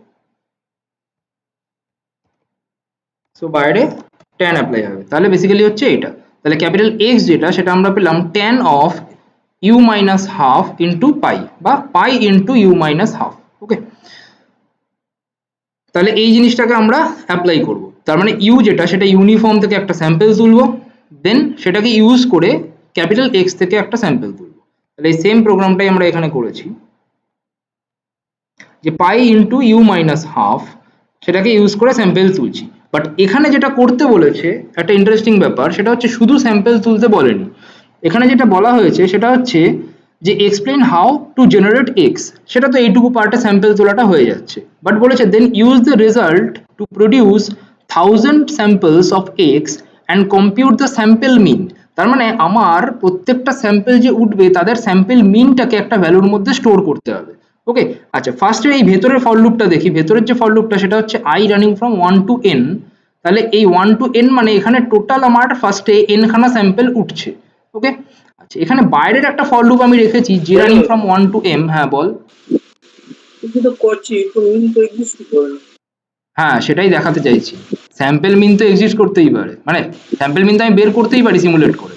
সো বাইরে tan অ্যাপ্লাই হবে, তাহলে বেসিক্যালি হচ্ছে এটা। তাহলে ক্যাপিটাল X যেটা সেটা আমরা পেলাম tan of u minus half into pi, বা pi into u minus half. Okay, তাহলে এই জিনিসটাকে আমরা অ্যাপ্লাই করব। তার মানে u যেটা সেটা ইউনিফর্ম থেকে একটা স্যাম্পল তুলবো, দেন সেটাকে ইউজ করে ক্যাপিটাল X থেকে একটা স্যাম্পল তুলবো। তাহলে এই সেম প্রোগ্রামটাই আমরা এখানে করেছি, যে pi into u minus half সেটাকে ইউজ করে স্যাম্পল তুলছি। বাট এখানে যেটা করতে বলেছে একটা ইন্টারেস্টিং ব্যাপার, সেটা হচ্ছে শুধু স্যাম্পল তুলতে বলেনি। এখানে যেটা বলা হয়েছে সেটা হচ্ছে যে explain how to generate x. সেটা তো এইটুকু পার্টে স্যাম্পল তোলাটা হয়ে যাচ্ছে, বাট বলেছে then use the result to produce 1000 samples of x and compute the sample mean. তার মানে আমার প্রত্যেকটা স্যাম্পল যে উঠবে তাদের স্যাম্পল মিনটাকে একটা ভ্যালুর মধ্যে স্টোর করতে হবে। ওকে, আচ্ছা, ফার্স্টে এই ভেতরের ফর লুপটা দেখি। ভেতরের যে ফর লুপটা সেটা হচ্ছে i running from 1 to n। তাহলে এই 1 to n মানে এখানে টোটাল আমার ফার্স্টে n খানা স্যাম্পল উঠছে। ওকে, আচ্ছা, এখানে বাইরের একটা ফর লুপ আমি রেখেছি j running from 1 to m। হ্যাঁ বল। কিন্তু তো করছি, তো মিন তো এক্সিস্ট করে না। হ্যাঁ, সেটাই দেখাতে চাইছি। স্যাম্পল মিন তো এক্সিস্ট করতেই পারে, মানে স্যাম্পল মিন তো আমি বের করতেই পারি সিমুলেট করে,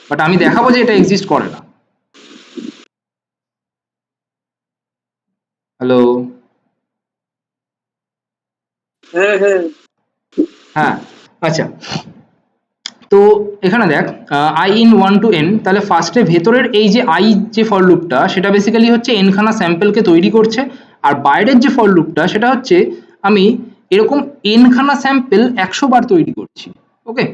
বাট আমি দেখাবো যে এটা এক্সিস্ট করে না। হ্যালো, হ্যাঁ হ্যাঁ হ্যাঁ, আচ্ছা, তো এখানে দেখ i in 1 to n, তাহলে ফার্স্টে ভেতরের এই যে i যে ফর লুপটা সেটা বেসিক্যালি হচ্ছে n খানা স্যাম্পলকে তৈরি করছে, আর বাইরের যে ফর লুপটা সেটা হচ্ছে আমি এরকম n খানা স্যাম্পল 100 বার তৈরি করছি। ওকে,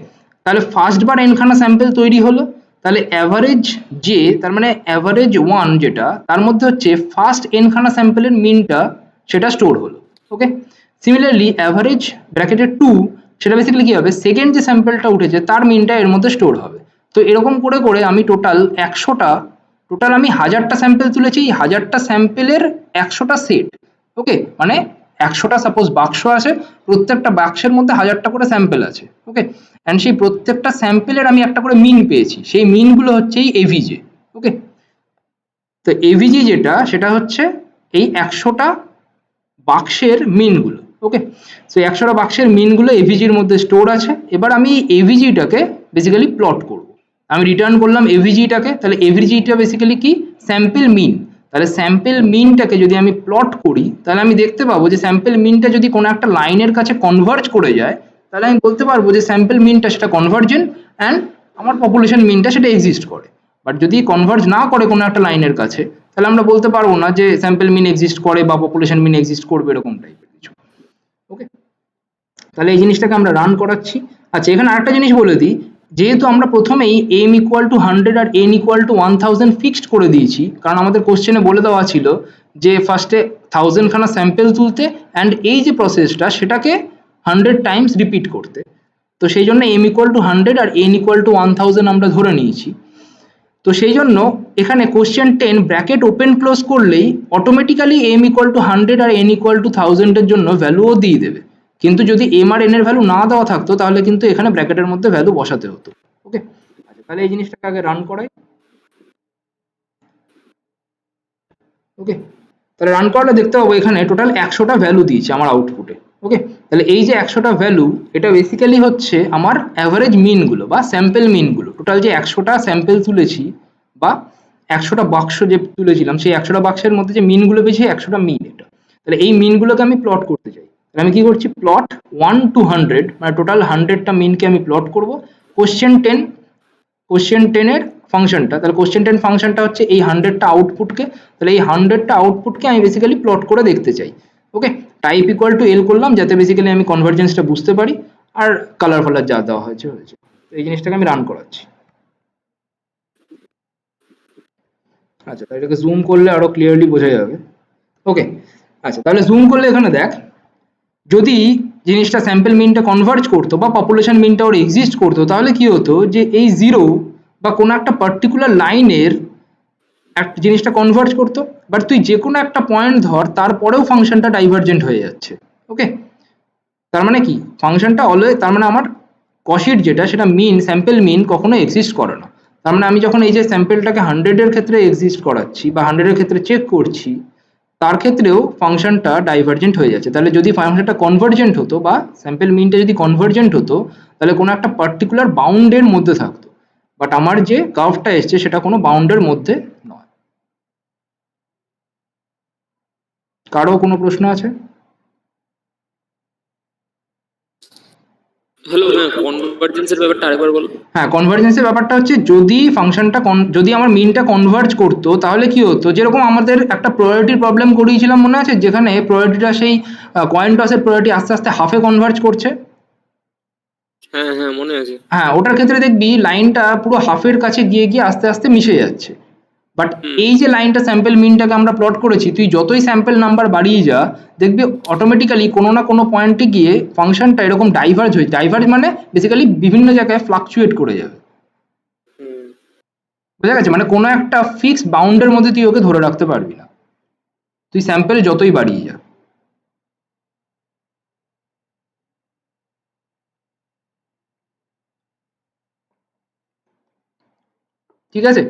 তাহলে ফার্স্ট বার n খানা স্যাম্পল তৈরি হলো, তাহলে অ্যাভারেজ যে, তার মানে অ্যাভারেজ 1 যেটা, তার মধ্যে হচ্ছে ফার্স্ট n খানা স্যাম্পলের মিনটা সেটা স্টোর হলো। ওকে, সিমিলারলি অ্যাভারেজ ব্র্যাকেটের 2 সেটা বেসিক্যালি কি হবে, সেকেন্ড যে স্যাম্পলটা উঠেছে তার মিনটা এর মধ্যে স্টোর হবে। তো এরকম করে করে আমি টোটাল 100টা, টোটাল আমি 1000টা স্যাম্পল তুলেছি, এই 1000টা স্যাম্পলের 100টা সেট। ওকে, মানে 100টা সাপোজ বাক্স আছে, প্রত্যেকটা বাক্সের মধ্যে 1000টা করে স্যাম্পল আছে। ওকে, অ্যান্ড সেই প্রত্যেকটা স্যাম্পলের আমি একটা করে মিন পেয়েছি, সেই মিনগুলো হচ্ছে এই এভিজে। ওকে, তো এভিজি যেটা সেটা হচ্ছে এই 100টা বাক্সের মিনগুলো। ওকে, সো 100টা বাক্সের মিনগুলো এভিজির মধ্যে স্টোর আছে। এবার আমি এভিজিটাকে বেসিক্যালি প্লট করব। আমি রিটার্ন করলাম এভিজিটাকে, তাহলে এভিজিটা বেসিক্যালি কি, স্যাম্পল মিন। তাহলে স্যাম্পল মিনটাকে যদি আমি প্লট করি তাহলে আমি দেখতে পাবো যে স্যাম্পল মিনটা যদি কোনো একটা লাইনের কাছে কনভার্জ করে যায় তাহলে আমি বলতে পারবো যে স্যাম্পল মিনটা সেটা কনভার্জেন্ট অ্যান্ড আমার পপুলেশন মিনটা সেটা এক্সিস্ট করে। বাট যদি কনভার্জ না করে কোনো একটা লাইনের কাছে তাহলে আমরা বলতে পারবো না যে স্যাম্পল মিন এক্সিস্ট করে বা পপুলেশন মিন এক্সিস্ট করবে এরকম টাইপের কিছু। ওকে, তাহলে এই জিনিসটাকে আমরা রান করাচ্ছি। আচ্ছা, এখানে আরেকটা জিনিস বলে দিই, যেহেতু আমরা প্রথমেই m ইকুয়াল টু 100 আর n ইকুয়াল টু 1000 ফিক্সড করে দিয়েছি, কারণ আমাদের কোশ্চেনে বলে দেওয়া ছিল যে ফার্স্টে 1000 খানা স্যাম্পল তুলতে অ্যান্ড এই যে প্রসেসটা সেটাকে 100 টাইমস রিপিট করতে, তো সেই জন্য m ইকুয়াল টু 100 আর n ইকুয়াল টু 1000 আমরা ধরে নিয়েছি। তো সেই জন্য এখানে কোশ্চেন 10 ব্র্যাকেট ওপেন ক্লোজ করলেই অটোমেটিক্যালি m ইকুয়াল টু 100 আর n ইকুয়াল টু 1000 এর জন্য ভ্যালুও দিয়ে দেবে। কিন্তু যদি m আর n এর ভ্যালু না দেওয়া থাকতো তাহলে কিন্তু এখানে ব্র্যাকেটের মধ্যে ভ্যালু বসাতে হতো। ওকে, আচ্ছা তাহলে এই জিনিসটাকে আগে রান করাই। ওকে, তাহলে রান করলে দেখতে পাবো এখানে টোটাল 100টা ভ্যালু দিয়েছে আমার আউটপুটে। ওকে, তাহলে এই যে 100টা ভ্যালু এটা বেসিক্যালি হচ্ছে আমার অ্যাভারেজ মিনগুলো বা স্যাম্পল মিনগুলো। টোটাল যে 100টা স্যাম্পল তুলেছি বা 100টা বাক্স যে তুলেছিলাম সেই 100টা বাক্সের মধ্যে যে মিনগুলো পেয়েছি 100টা মিন এটা। তাহলে এই মিনগুলোকে আমি প্লট করতে চাই, তাহলে আমি কি করছি, প্লট 1 to 100 মানে টোটাল 100টা মিনকে আমি প্লট করব। কোশ্চেন 10 এর ফাংশনটা, তাহলে কোশ্চেন 10 ফাংশনটা হচ্ছে এই 100টা আউটপুটকে, তাহলে এই 100টা আউটপুটকে আমি বেসিক্যালি প্লট করে দেখতে চাই। ওকে, টাইপ ইকুয়াল টু এল করলাম যাতে বেসিক্যালি আমি কনভার্জেন্সটা বুঝতে পারি, আর কালার ফালার যা দেওয়া হয়েছে হয়েছে। এই জিনিসটাকে আমি রান করাচ্ছি। আচ্ছা, তাহলে এটাকে জুম করলে আরো ক্লিয়ারলি বোঝা যাবে। ওকে, আচ্ছা তাহলে জুম করলে এখানে দেখ, যদি জিনিসটা স্যাম্পল মিনটা কনভার্জ করতো বা পপুলেশন মিনটা ওর এক্সিস্ট করতো তাহলে কি হতো যে এই জিরো বা কোনো একটা পার্টিকুলার লাইনের একটা জিনিসটা কনভার্জ করতো, বাট তুই যে কোনো একটা পয়েন্ট ধর তারপরেও ফাংশনটা ডাইভার্জেন্ট হয়ে যাচ্ছে। ওকে, তার মানে কি, ফাংশনটা অলওয়েজ, তার মানে আমার কশিট যেটা সেটা মিন, স্যাম্পল মিন কখনো এক্সিস্ট করে না। তার মানে আমি যখন এই যে স্যাম্পলটাকে 100 এর ক্ষেত্রে এক্সিস্ট করাচ্ছি বা 100 এর ক্ষেত্রে চেক করছি তার ক্ষেত্রেও ফাংশনটা ডাইভার্জেন্ট হয়ে যাচ্ছে। তাহলে যদি ফাংশনটা কনভার্জেন্ট হতো বা স্যাম্পল মিনটা যদি কনভার্জেন্ট হতো তাহলে কোনো একটা পার্টিকুলার বাউন্ডের মধ্যে থাকতো, বাট আমার যে কার্ভটা এসছে সেটা কোনো বাউন্ডের মধ্যে নয়। কারো কোনো প্রশ্ন আছে? হ্যালো, হ্যাঁ, কনভার্জেন্সের ব্যাপারটা আরেকবার বলো। হ্যাঁ, কনভার্জেন্সের ব্যাপারটা হচ্ছে যদি ফাংশনটা যদি আমার মিনটা কনভার্জ করতো তাহলে কি হতো, যেরকম আমাদের একটা প্রায়োরিটির প্রবলেম করিয়েছিলাম মনে আছে, যেখানে প্রায়োরিটিটা সেই কয়েন টসের প্রায়োরিটি আস্তে আস্তে হাফে কনভার্জ করছে। হ্যাঁ হ্যাঁ, মনে আছে। হ্যাঁ, ওটার ক্ষেত্রে দেখবি লাইনটা পুরো হাফের কাছে গিয়ে গিয়ে আস্তে আস্তে মিশে যাচ্ছে। বাট এই যে লাইনটা স্যাম্পল মিনটাকে আমরা প্লট করেছি, তুই যতই স্যাম্পল নাম্বার বাড়িয়ে যা দেখবি অটোমেটিক্যালি কোনো না কোনো পয়েন্টে গিয়ে ফাংশনটা এরকম ডাইভার্জ মানে বেসিক্যালি বিভিন্ন জায়গায় ফ্লাকচুয়েট করে যাবে। বোঝা গেছে, মানে কোনো একটা ফিক্স বাউন্ডের মধ্যে তুই ওকে ধরে রাখতে পারবি না, তুই স্যাম্পল যতই বাড়িয়ে যা। ঠিক আছে,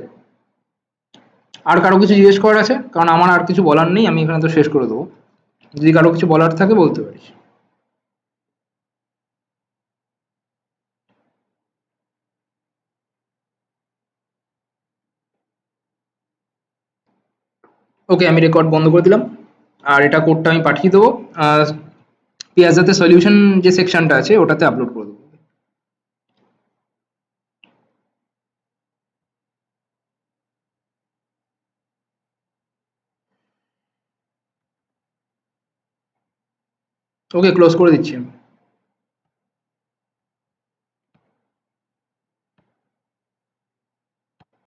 আর কারো কিছু জিজ্ঞেস করার আছে? কারণ আমার আর কিছু বলার নেই, আমি এখানে তো শেষ করে দেবো। যদি কারো কিছু বলার থাকে বলতে পারিস। ওকে, আমি রেকর্ড বন্ধ করে দিলাম আর এটা কোডটা আমি পাঠিয়ে দেবো পিয়াজাতে সলিউশন যে সেকশনটা আছে ওটাতে আপলোড করে দেবো। ওকে, ক্লোজ করে দিচ্ছি আমি।